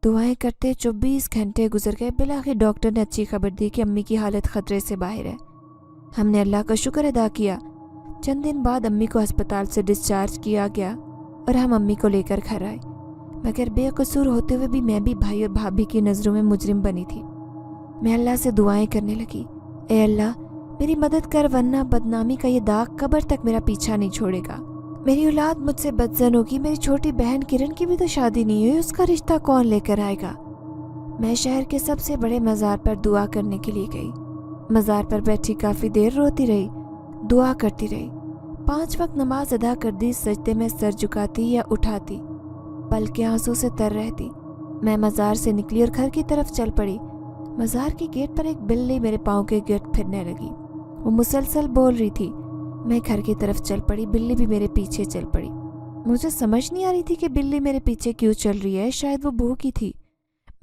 दुआएं करते 24 घंटे गुजर गए। बिलाखिर डॉक्टर ने अच्छी खबर दी कि अम्मी की हालत खतरे से बाहर है। हमने अल्लाह का शुक्र अदा किया। चंद दिन बाद अम्मी को अस्पताल से डिस्चार्ज किया गया और हम अम्मी को लेकर घर आए। मगर बेकसूर होते हुए भी मैं भी भाई और भाभी की नज़रों में मुजरिम बनी थी। मैं अल्लाह से दुआएं करने लगी, ए अल्लाह मेरी मदद कर, वरना बदनामी का ये दाग कब्र तक मेरा पीछा नहीं छोड़ेगा। मेरी औलाद मुझसे बदजन होगी। मेरी छोटी बहन किरण की भी तो शादी नहीं हुई, उसका रिश्ता कौन लेकर आएगा? मैं शहर के सबसे बड़े मज़ार पर दुआ करने के लिए गई। मज़ार पर बैठी काफ़ी देर रोती रही, दुआ करती रही। 5 वक्त नमाज अदा कर दी। सजदे में सर झुकाती या उठाती, पलकें आंसू से तर रहती। मैं मज़ार से निकली और घर की तरफ चल पड़ी। मज़ार के गेट पर एक बिल्ली मेरे पाँव के गिर्द फिरने लगी। वो मुसलसल बोल रही थी। मैं घर की तरफ चल पड़ी, बिल्ली भी मेरे पीछे चल पड़ी। मुझे समझ नहीं आ रही थी कि बिल्ली मेरे पीछे क्यों चल रही है, शायद वो भूखी थी।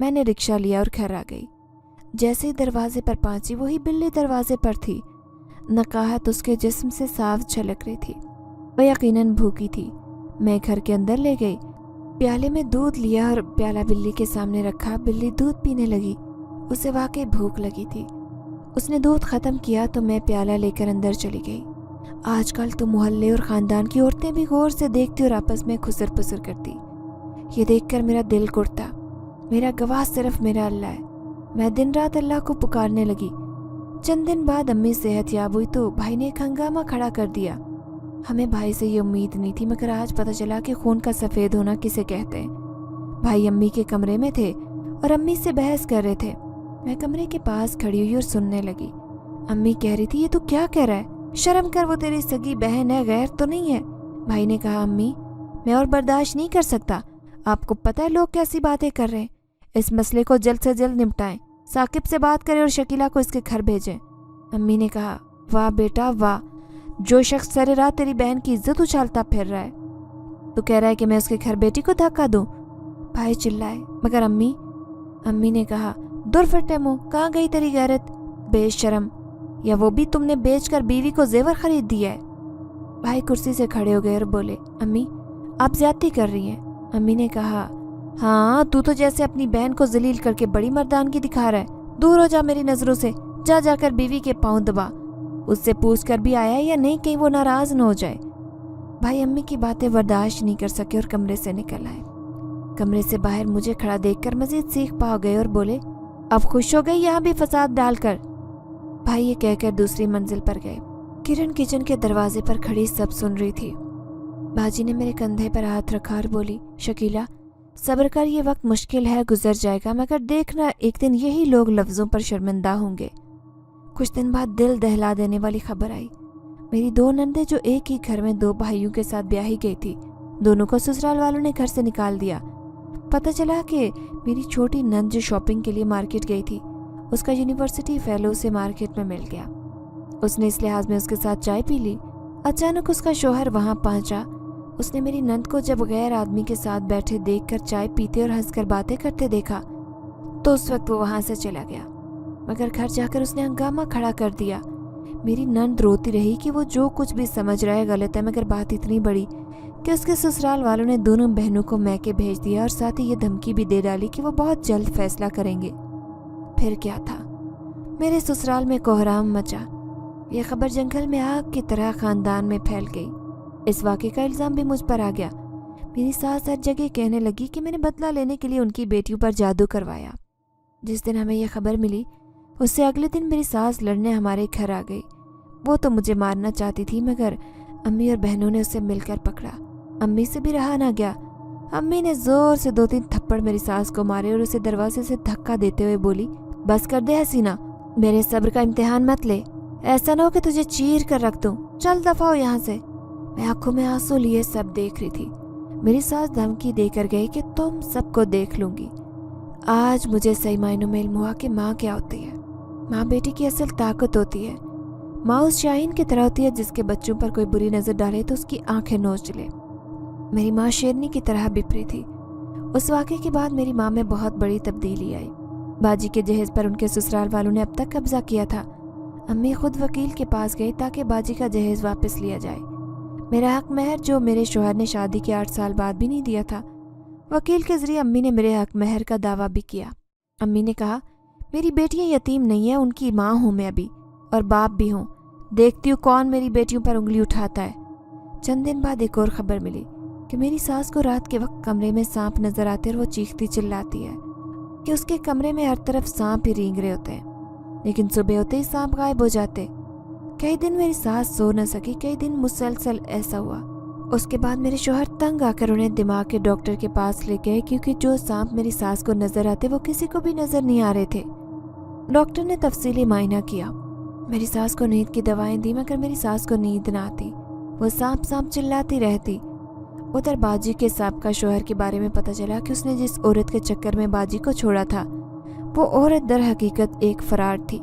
मैंने रिक्शा लिया और घर आ गई। जैसे ही दरवाजे पर पहुंची, वही बिल्ली दरवाजे पर थी। नकाहत उसके जिस्म से साफ झलक रही थी। वो यकीनन भूखी थी। मैं घर के अंदर ले गई, प्याले में दूध लिया और प्याला बिल्ली के सामने रखा। बिल्ली दूध पीने लगी। उसे वाकई भूख लगी थी। उसने दूध ख़त्म किया तो मैं प्याला लेकर अंदर चली गई। आजकल तो मोहल्ले और ख़ानदान की औरतें भी गौर से देखती और आपस में खुसर पुसर करती। ये देखकर मेरा दिल कुड़ता। मेरा गवाह सिर्फ मेरा अल्लाह है। मैं दिन रात अल्लाह को पुकारने लगी। चंद दिन बाद अम्मी सेहत याब हुई तो भाई ने एक हंगामा खड़ा कर दिया। हमें भाई से ये उम्मीद नहीं थी, मगर आज पता चला कि खून का सफ़ेद होना किसे कहते हैं। भाई अम्मी के कमरे में थे और अम्मी से बहस कर रहे थे। मैं कमरे के पास खड़ी हुई और सुनने लगी। अम्मी कह रही थी, ये तू क्या कह रहा है, शर्म कर, वो तेरी सगी बहन है, गैर तो नहीं है। भाई ने कहा, अम्मी मैं और बर्दाश्त नहीं कर सकता, आपको पता है लोग कैसी बातें कर रहे हैं, इस मसले को जल्द से जल्द निपटाएं, साकिब से बात करें और शकीला को इसके घर भेजें। अम्मी ने कहा, वाह बेटा वाह, जो शख्स सारे रात तेरी बहन की इज्जत उछालता फिर रहा है, तू कह रहा है कि मैं उसके घर बेटी को धक्का दूं। भाई चिल्लाए, मगर अम्मी ने कहा, दूर फटे मुंह, कहाँ गई तेरी गैरत, बेशरम, या वो भी तुमने बेचकर बीवी को जेवर खरीद दिया है। भाई कुर्सी से खड़े हो गए और बोले, अम्मी आप ज्यादती कर रही हैं। अम्मी ने कहा, हाँ तू तो जैसे अपनी बहन को जलील करके बड़ी मर्दानगी दिखा रहा है, दूर हो जा मेरी नजरों से, जा जाकर बीवी के पांव दबा, उससे पूछ कर भी आया या नहीं, कहीं वो नाराज न हो जाए। भाई अम्मी की बातें बर्दाश्त नहीं कर सके और कमरे से निकल आए। कमरे से बाहर मुझे खड़ा देखकर मजीद सीख पा गए और बोले, अब खुश हो गई यहाँ भी फसाद डालकर। भाई ये कहकर दूसरी मंजिल पर गए। किरण किचन के दरवाजे पर खड़ी सब सुन रही थी। बाजी ने मेरे कंधे पर हाथ रखा और बोली, शकीला सब्र कर, ये वक्त मुश्किल है, गुजर जाएगा, मगर देखना एक दिन यही लोग लफ्जों पर शर्मिंदा होंगे। कुछ दिन बाद दिल दहला देने वाली खबर आई। मेरी 2 नंदे जो एक ही घर में 2 भाइयों के साथ ब्याही गई थी, दोनों को ससुराल वालों ने घर से निकाल दिया। पता चला कि मेरी छोटी नंद जो शॉपिंग के लिए मार्केट गई थी, उसका यूनिवर्सिटी फेलो से मार्केट में मिल गया। उसने इस लिहाज में उसके साथ चाय पी ली। अचानक उसका शौहर वहां पहुंचा। उसने मेरी नंद को जब गैर आदमी के साथ बैठे देखकर चाय पीते और हंसकर बातें करते देखा तो उस वक्त वो वहां से चला गया, मगर घर जाकर उसने हंगामा खड़ा कर दिया। मेरी नंद रोती रही कि वो जो कुछ भी समझ रहा है गलत है, मगर बात इतनी बड़ी कि उसके ससुराल वालों ने दोनों बहनों को मैके भेज दिया और साथ ही ये धमकी भी दे डाली कि वो बहुत जल्द फैसला करेंगे। फिर क्या था, मेरे ससुराल में कोहराम मचा। यह खबर जंगल में आग की तरह खानदान में फैल गई। इस वाक़े का इल्ज़ाम भी मुझ पर आ गया। मेरी सास हर जगह कहने लगी कि मैंने बदला लेने के लिए उनकी बेटियों पर जादू करवाया। जिस दिन हमें यह खबर मिली उससे अगले दिन मेरी सास लड़ने हमारे घर आ गई। वो तो मुझे मारना चाहती थी, मगर अम्मी और बहनों ने उसे मिलकर पकड़ा। अम्मी से भी रहा ना गया। अम्मी ने जोर से 2-3 थप्पड़ मेरी सास को मारे और उसे दरवाजे से धक्का देते हुए बोली, बस कर दे हसीना, मेरे सब्र का इम्तिहान मत ले, ऐसा ना हो कि तुझे चीर कर रख दूं, चल दफा हो यहाँ से। मैं आंखों में आंसू लिए सब देख रही थी। मेरी सास धमकी देकर गई कि तुम सबको देख लूंगी। आज मुझे सही मायनों में इल्म हुआ कि माँ क्या होती है। माँ बेटी की असल ताकत होती है। माँ उस शाहीन की तरह होती है जिसके बच्चों पर कोई बुरी नजर डाले तो उसकी आंखें नोच ले। मेरी माँ शेरनी की तरह बिपरी थी। उस वाक़े के बाद मेरी माँ में बहुत बड़ी तब्दीली आई। बाजी के जहेज पर उनके ससुराल वालों ने अब तक कब्जा किया था। अम्मी खुद वकील के पास गई ताकि बाजी का जहेज वापस लिया जाए। मेरा हक महर जो मेरे शौहर ने शादी के 8 साल बाद भी नहीं दिया था, वकील के जरिए अम्मी ने मेरे हक महर का दावा भी किया। अम्मी ने कहा, मेरी बेटियां यतीम नहीं है, उनकी माँ हूँ मैं अभी, और बाप भी हूँ, देखती हूँ कौन मेरी बेटियों पर उंगली उठाता है। चंद दिन बाद एक और खबर मिली कि मेरी सास को रात के वक्त कमरे में सांप नजर आते और वो चीखती चिल्लाती है कि उसके कमरे में हर तरफ सांप ही रेंग रहे होते हैं, लेकिन सुबह होते ही सांप गायब हो जाते। कई दिन मेरी सास सो न सकी, कई दिन मुसलसल ऐसा हुआ। उसके बाद मेरे शौहर तंग आकर उन्हें दिमाग के डॉक्टर के पास ले गए, क्योंकि जो सांप मेरी सास को नजर आते वो किसी को भी नजर नहीं आ रहे थे। डॉक्टर ने तफसीली मायना किया, मेरी सास को नींद की दवाएं दी, मगर मेरी सास को नींद ना आती, वो सांप सांप चिल्लाती रहती। उधर बाजी के साबका शौहर के बारे में पता चला कि उसने जिस औरत के चक्कर में बाजी को छोड़ा था वो औरत दर हकीकत एक फरार थी।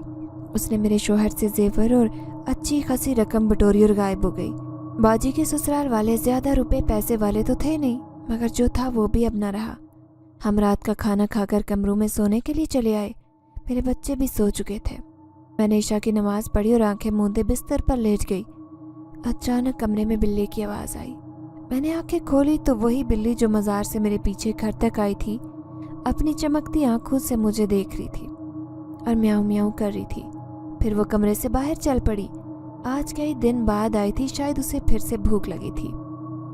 उसने मेरे शौहर से जेवर और अच्छी खासी रकम बटोरी और गायब हो गई। बाजी के ससुराल वाले ज्यादा रुपए पैसे वाले तो थे नहीं, मगर जो था वो भी अब न रहा। हम रात का खाना खाकर कमरों में सोने के लिए चले आए। मेरे बच्चे भी सो चुके थे। मैंने ईशा की नमाज पढ़ी और आंखें मूंदे बिस्तर पर लेट गई। अचानक कमरे में बिल्ली की आवाज़ आई। मैंने आंखें खोली तो वही बिल्ली जो मज़ार से मेरे पीछे घर तक आई थी अपनी चमकती आंखों से मुझे देख रही थी और म्याऊं म्याऊं कर रही थी। फिर वो कमरे से बाहर चल पड़ी। आज कई दिन बाद आई थी, शायद उसे फिर से भूख लगी थी।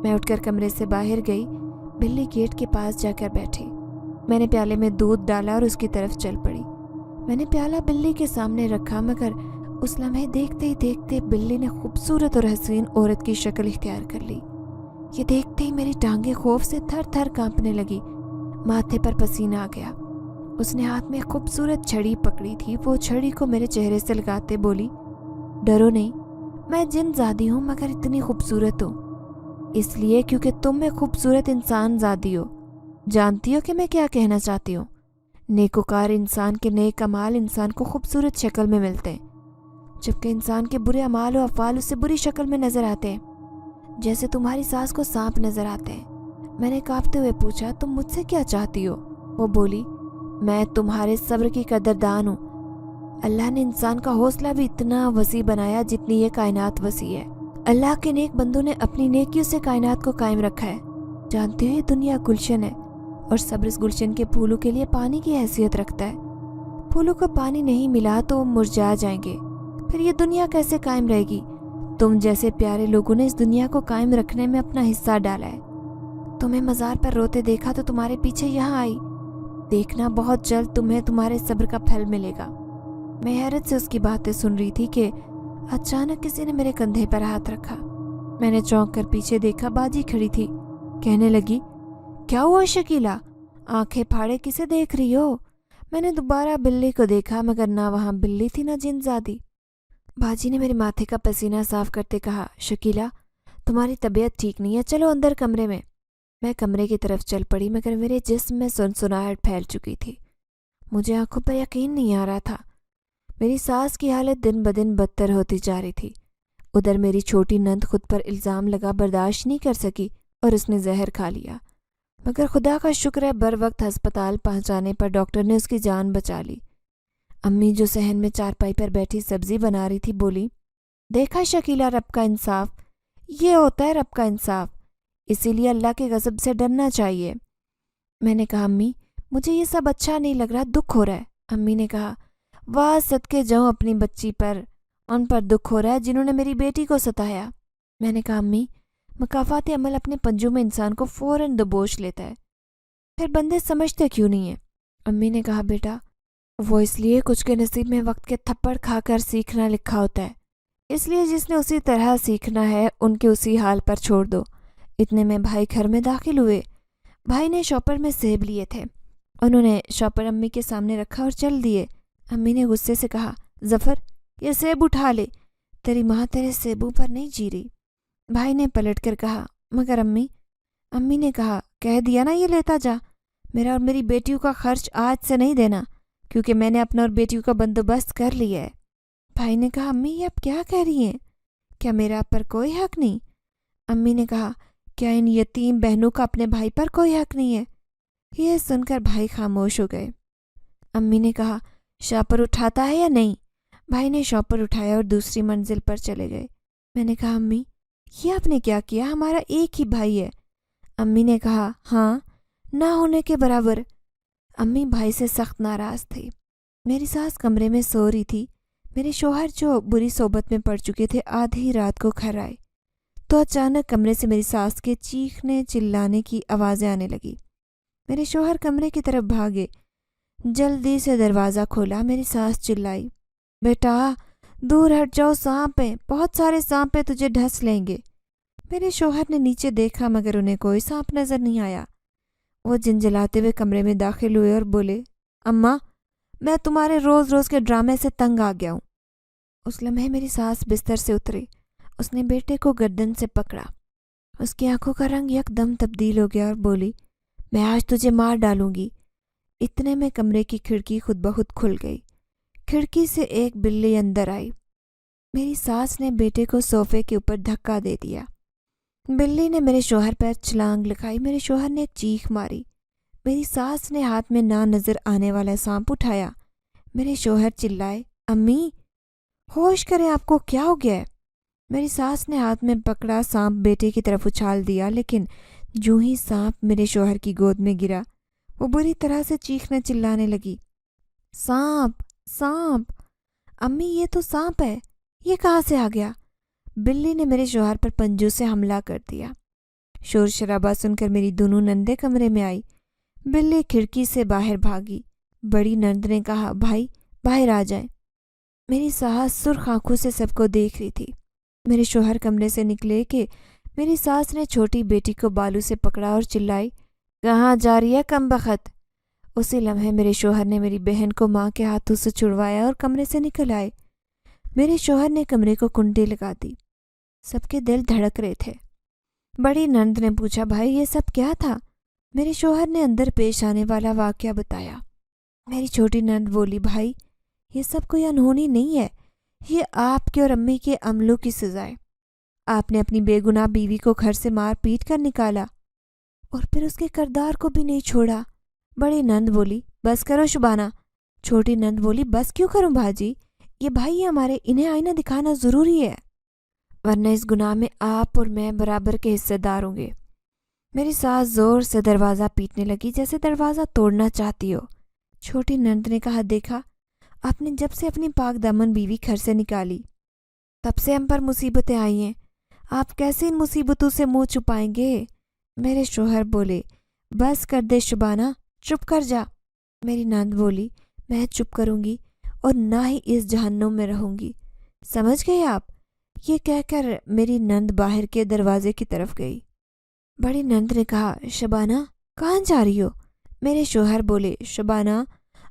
मैं उठकर कमरे से बाहर गई। बिल्ली गेट के पास जाकर बैठी। मैंने प्याले में दूध डाला और उसकी तरफ चल पड़ी। मैंने प्याला बिल्ली के सामने रखा, मगर उस लम्हे देखते ही देखते बिल्ली ने खूबसूरत और हसीन औरत की शक्ल इख्तियार कर ली। ये देखते ही मेरी टांगें खौफ से थर थर कांपने लगी, माथे पर पसीना आ गया। उसने हाथ में खूबसूरत छड़ी पकड़ी थी। वो छड़ी को मेरे चेहरे से लगाते बोली, डरो नहीं, मैं जिन ज़ादी हूँ मगर इतनी खूबसूरत हूँ इसलिए क्योंकि तुम में खूबसूरत इंसान ज़ादी हो। जानती हो कि मैं क्या कहना चाहती हूँ? नेकोकार इंसान के नेक अमाल इंसान को खूबसूरत शक्ल में मिलते हैं, जबकि इंसान के बुरे अमाल और अफ़ाल उसे बुरी शक्ल में नज़र आते हैं, जैसे तुम्हारी सास को सांप नज़र आते हैं। मैंने कांपते हुए पूछा, तुम मुझसे क्या चाहती हो? वो बोली, मैं तुम्हारे सब्र की कदरदान हूँ। अल्लाह ने इंसान का हौसला भी इतना वसी बनाया जितनी ये कायनात वसी है। अल्लाह के नेक बंदों ने अपनी नेकियों से कायनात को कायम रखा है। जानते हो ये दुनिया गुलशन है और सब्र इस गुलशन के फूलों के लिए पानी की हैसियत रखता है। फूलों को पानी नहीं मिला तो वो मुरझा जाएंगे, फिर ये दुनिया कैसे कायम रहेगी? तुम जैसे प्यारे लोगों ने इस दुनिया को कायम रखने में अपना हिस्सा डाला है। तुम्हें मज़ार पर रोते देखा तो तुम्हारे पीछे यहाँ आई। देखना बहुत जल्द तुम्हें तुम्हारे सब्र का फल मिलेगा। मैं हैरत से उसकी बातें सुन रही थी कि अचानक किसी ने मेरे कंधे पर हाथ रखा। मैंने चौंक कर पीछे देखा, बाजी खड़ी थी। कहने लगी, क्या हुआ शकीला, आंखें फाड़े किसे देख रही हो? मैंने दोबारा बिल्ली को देखा मगर ना वहाँ बिल्ली थी ना जिनज़ादी। बाजी ने मेरे माथे का पसीना साफ करते कहा, शकीला तुम्हारी तबीयत ठीक नहीं है, चलो अंदर कमरे में। मैं कमरे की तरफ चल पड़ी मगर मेरे जिस्म में सुनसुनाहट फैल चुकी थी। मुझे आंखों पर यकीन नहीं आ रहा था। मेरी सास की हालत दिन ब दिन बदतर होती जा रही थी। उधर मेरी छोटी नंद खुद पर इल्ज़ाम लगा बर्दाश्त नहीं कर सकी और उसने जहर खा लिया, मगर खुदा का शुक्र है बर वक्त अस्पताल पहुंचाने पर डॉक्टर ने उसकी जान बचा ली। अम्मी जो सहन में चारपाई पर बैठी सब्जी बना रही थी बोली, देखा शकीला, रब का इंसाफ, ये होता है रब का इंसाफ, इसीलिए अल्लाह के गज़ब से डरना चाहिए। मैंने कहा, अम्मी मुझे ये सब अच्छा नहीं लग रहा, दुख हो रहा है। अम्मी ने कहा, वाह सदके जाऊँ अपनी बच्ची पर, उन पर दुख हो रहा है जिन्होंने मेरी बेटी को सताया। मैंने कहा, अम्मी मकाफात अमल अपने पंजों में इंसान को फ़ौरन दबोच लेता है, फिर बंदे समझते क्यों नहीं है? अम्मी ने कहा, बेटा वो इसलिए कुछ के नसीब में वक्त के थप्पड़ खाकर सीखना लिखा होता है, इसलिए जिसने उसी तरह सीखना है उनके उसी हाल पर छोड़ दो। इतने में भाई घर में दाखिल हुए। भाई ने शॉपर में सेब लिए थे। उन्होंने शॉपर अम्मी के सामने रखा और चल दिए। अम्मी ने गुस्से से कहा, जफ़र ये सेब उठा ले, तेरी माँ तेरे सेबों पर नहीं जी रही। भाई ने पलट कर कहा, मगर अम्मी। अम्मी ने कहा, कह दिया ना ये लेता जा, मेरा और मेरी बेटियों का खर्च आज से नहीं देना, क्योंकि मैंने अपना और बेटियों का बंदोबस्त कर लिया है। भाई ने कहा, अम्मी ये आप क्या कह रही हैं? क्या मेरा आप पर कोई हक नहीं? अम्मी ने कहा, क्या इन यतीम बहनों का अपने भाई पर कोई हक नहीं है? यह सुनकर भाई खामोश हो गए। अम्मी ने कहा, शॉपर उठाता है या नहीं? भाई ने शॉपर उठाया और दूसरी मंजिल पर चले गए। मैंने कहा, अम्मी ये आपने क्या किया, हमारा एक ही भाई है। अम्मी ने कहा, हाँ ना होने के बराबर। अम्मी भाई से सख्त नाराज़ थी। मेरी सास कमरे में सो रही थी। मेरे शौहर जो बुरी सोबत में पड़ चुके थे आधी रात को घर आए तो अचानक कमरे से मेरी सास के चीखने चिल्लाने की आवाज़ें आने लगी। मेरे शौहर कमरे की तरफ भागे, जल्दी से दरवाज़ा खोला। मेरी सास चिल्लाई, बेटा दूर हट जाओ, सांप है, बहुत सारे सांप हैं, तुझे ढस लेंगे। मेरे शौहर ने नीचे देखा मगर उन्हें कोई सांप नज़र नहीं आया। वो झिंझलाते हुए कमरे में दाखिल हुए और बोले, अम्मा मैं तुम्हारे रोज़ रोज़ के ड्रामे से तंग आ गया हूँ। उस लम्हे मेरी सास बिस्तर से उतरी। उसने बेटे को गर्दन से पकड़ा। उसकी आंखों का रंग यकदम तब्दील हो गया और बोली, मैं आज तुझे मार डालूंगी। इतने में कमरे की खिड़की खुद ब खुद खुल गई। खिड़की से एक बिल्ली अंदर आई। मेरी सास ने बेटे को सोफे के ऊपर धक्का दे दिया। बिल्ली ने मेरे शौहर पर छलांग लगाई। मेरे शौहर ने एक चीख मारी। मेरी सास ने हाथ में ना नज़र आने वाला सांप उठाया। मेरे शौहर चिल्लाए, अम्मी होश करें, आपको क्या हो गया है? मेरी सास ने हाथ में पकड़ा सांप बेटे की तरफ उछाल दिया, लेकिन जो ही सांप मेरे शौहर की गोद में गिरा वो बुरी तरह से चीखने चिल्लाने लगी, सांप सांप, अम्मी ये तो सांप है, ये कहाँ से आ गया? बिल्ली ने मेरे शौहर पर पंजों से हमला कर दिया। शोर शराबा सुनकर मेरी दोनों नंदे कमरे में आई। बिल्ली खिड़की से बाहर भागी। बड़ी नंद ने कहा, भाई बाहर आ जाए। मेरी सास सुर्ख आंखों से सबको देख रही थी। मेरे शौहर कमरे से निकले कि मेरी सास ने छोटी बेटी को बालू से पकड़ा और चिल्लाई, कहाँ जा रही है कमबख्त। उसी लम्हे मेरे शौहर ने मेरी बहन को माँ के हाथों से छुड़वाया और कमरे से निकल आए। मेरे शौहर ने कमरे को कुंडी लगा दी। सबके दिल धड़क रहे थे। बड़ी नंद ने पूछा, भाई ये सब क्या था? मेरे शौहर ने अंदर पेश आने वाला वाकया बताया। मेरी छोटी नंद बोली, भाई ये सब कोई अनहोनी नहीं है, ये आपके और अम्मी के अमलों की सजा है। आपने अपनी बेगुनाह बीवी को घर से मार पीट कर निकाला और फिर उसके किरदार को भी नहीं छोड़ा। बड़ी नंद बोली, बस करो शुबाना। छोटी नंद बोली, बस क्यों करूं भाजी, ये भाई हमारे, इन्हें आईना दिखाना ज़रूरी है, वरना इस गुनाह में आप और मैं बराबर के हिस्सेदार होंगे। मेरी सास जोर से दरवाज़ा पीटने लगी जैसे दरवाज़ा तोड़ना चाहती हो। छोटी नंद ने कहा, देखा आपने जब से अपनी पाक दामन बीवी घर से निकाली तब से हम पर मुसीबतें आई हैं, आप कैसे इन मुसीबतों से मुंह छुपाएंगे? मेरे शौहर बोले, बस कर दे शुबाना, चुप कर जा। मेरी नंद बोली, मैं चुप करूंगी और ना ही इस जहन्नुम में रहूंगी, समझ गए आप? ये कहकर मेरी नंद बाहर के दरवाजे की तरफ गई। बड़ी नंद ने कहा, शबाना कहाँ जा रही हो? मेरे शौहर बोले, शबाना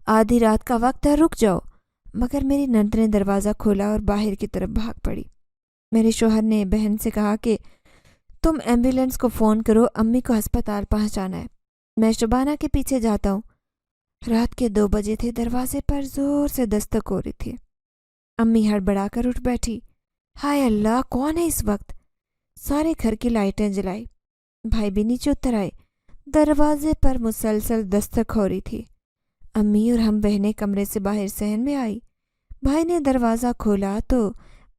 आधी रात का वक्त है, रुक जाओ। मगर मेरी नंद ने दरवाज़ा खोला और बाहर की तरफ भाग पड़ी। मेरे शौहर ने बहन से कहा कि तुम एम्बुलेंस को फ़ोन करो, अम्मी को अस्पताल पहुंचाना है, मैं शबाना के पीछे जाता हूँ। रात के 2 बजे थे। दरवाजे पर ज़ोर से दस्तक हो रही थी। अम्मी हड़बड़ा कर उठ बैठी। हाय अल्लाह, कौन है इस वक्त? सारे घर की लाइटें जलाई। भाई भी नीचे उतर आए। दरवाजे पर मुसलसल दस्तक हो रही थी। अम्मी और हम बहनें कमरे से बाहर सहन में आई। भाई ने दरवाज़ा खोला तो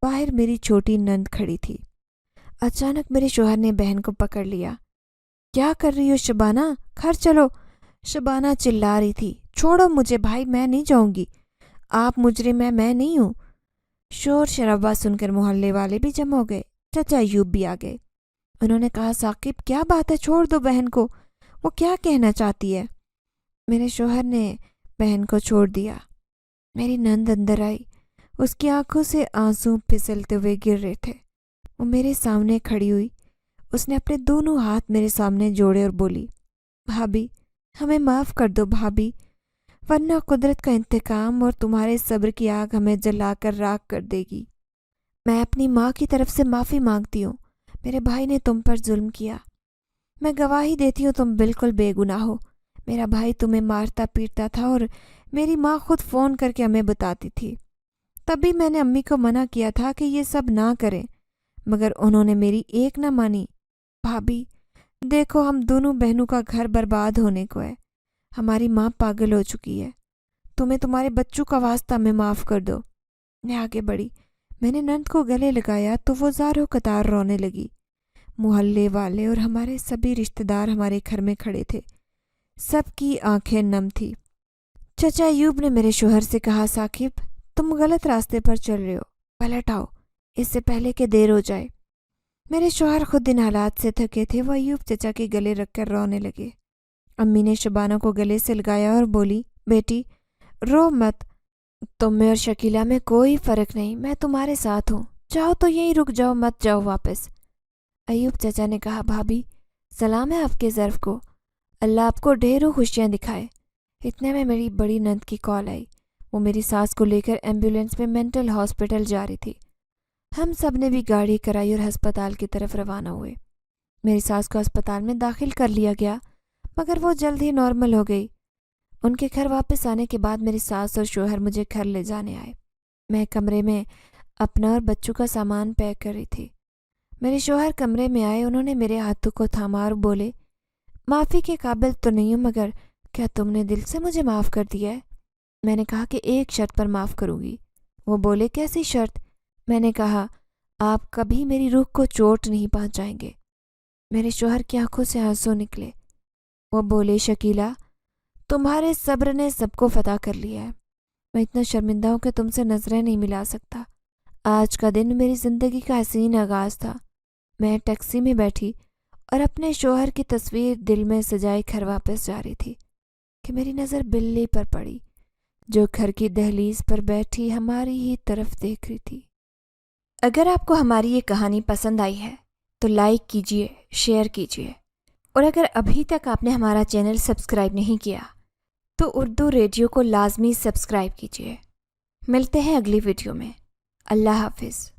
बाहर मेरी छोटी नंद खड़ी थी। अचानक मेरे शौहर ने बहन को पकड़ लिया। क्या कर रही हो शबाना, घर चलो। शबाना चिल्ला रही थी, छोड़ो मुझे भाई, मैं नहीं जाऊंगी, आप मुजरिम हैं, मैं नहीं हूँ। शोर शराबा सुनकर मोहल्ले वाले भी जमा हो गए। चाचा अयूब भी आ गए। उन्होंने कहा, साकिब क्या बात है, छोड़ दो बहन को, वो क्या कहना चाहती है। मेरे शौहर ने बहन को छोड़ दिया। मेरी नंद अंदर आई। उसकी आंखों से आंसू फिसलते हुए गिर रहे थे। वो मेरे सामने खड़ी हुई। उसने अपने दोनों हाथ मेरे सामने जोड़े और बोली, भाभी हमें माफ़ कर दो भाभी, वरना कुदरत का इंतकाम और तुम्हारे सब्र की आग हमें जलाकर राख कर देगी। मैं अपनी माँ की तरफ से माफ़ी मांगती हूँ। मेरे भाई ने तुम पर जुल्म किया। मैं गवाही देती हूँ तुम बिल्कुल बेगुनाह हो। मेरा भाई तुम्हें मारता पीटता था और मेरी माँ खुद फ़ोन करके हमें बताती थी। तभी मैंने अम्मी को मना किया था कि ये सब ना करें, मगर उन्होंने मेरी एक न मानी। भाभी देखो, हम दोनों बहनों का घर बर्बाद होने को है। हमारी माँ पागल हो चुकी है। तुम्हें तुम्हारे बच्चों का वास्ता में माफ़ कर दो। मैं आगे बढ़ी। मैंने नंद को गले लगाया तो वो ज़ारो कतार रोने लगी। मोहल्ले वाले और हमारे सभी रिश्तेदार हमारे घर में खड़े थे। सबकी आंखें नम थी। चाचा अयूब ने मेरे शौहर से कहा, साकिब तुम गलत रास्ते पर चल रहे हो, पलट आओ, इससे पहले कि देर हो जाए। मेरे शौहर खुद इन हालात से थके थे। वो अयूब चचा के गले रखकर रोने लगे। अम्मी ने शबाना को गले से लगाया और बोली, बेटी रो मत, तुम में और शकीला में कोई फ़र्क नहीं, मैं तुम्हारे साथ हूँ, चाहो तो यहीं रुक जाओ, मत जाओ वापस। अयूब चचा ने कहा, भाभी सलाम है आपके ज़र्फ़ को, अल्लाह आपको ढेरों खुशियाँ दिखाए। इतने में मेरी बड़ी नंद की कॉल आई। वो मेरी सास को लेकर एम्बुलेंस में मेंटल हॉस्पिटल जा रही थी। हम सब ने भी गाड़ी कराई और अस्पताल की तरफ रवाना हुए। मेरी सास को अस्पताल में दाखिल कर लिया गया, मगर वो जल्द ही नॉर्मल हो गई। उनके घर वापस आने के बाद मेरी सास और शौहर मुझे घर ले जाने आए। मैं कमरे में अपना और बच्चों का सामान पैक कर रही थी। मेरे शौहर कमरे में आए। उन्होंने मेरे हाथों को थामा और बोले, माफ़ी के काबिल तो नहीं हूँ, मगर क्या तुमने दिल से मुझे माफ़ कर दिया है? मैंने कहा कि एक शर्त पर माफ़ करूँगी। वो बोले, कैसी शर्त? मैंने कहा, आप कभी मेरी रूह को चोट नहीं पहुँचाएंगे। मेरे शौहर की आंखों से आंसू निकले। वो बोले, शकीला तुम्हारे सब्र ने सबको फतह कर लिया है। मैं इतना शर्मिंदा हूँ कि तुमसे नज़रें नहीं मिला सकता। आज का दिन मेरी ज़िंदगी का हसीन आगाज़ था। मैं टैक्सी में बैठी और अपने शौहर की तस्वीर दिल में सजाए घर वापस जा रही थी कि मेरी नज़र बिल्ली पर पड़ी। جو گھر کی دہلیز پر بیٹھی ہماری ہی طرف دیکھ رہی تھی۔ اگر آپ کو ہماری یہ کہانی پسند آئی ہے تو لائک کیجیے، شیئر کیجیے، اور اگر ابھی تک آپ نے ہمارا چینل سبسکرائب نہیں کیا تو اردو ریڈیو کو لازمی سبسکرائب کیجیے۔ ملتے ہیں اگلی ویڈیو میں۔ اللہ حافظ۔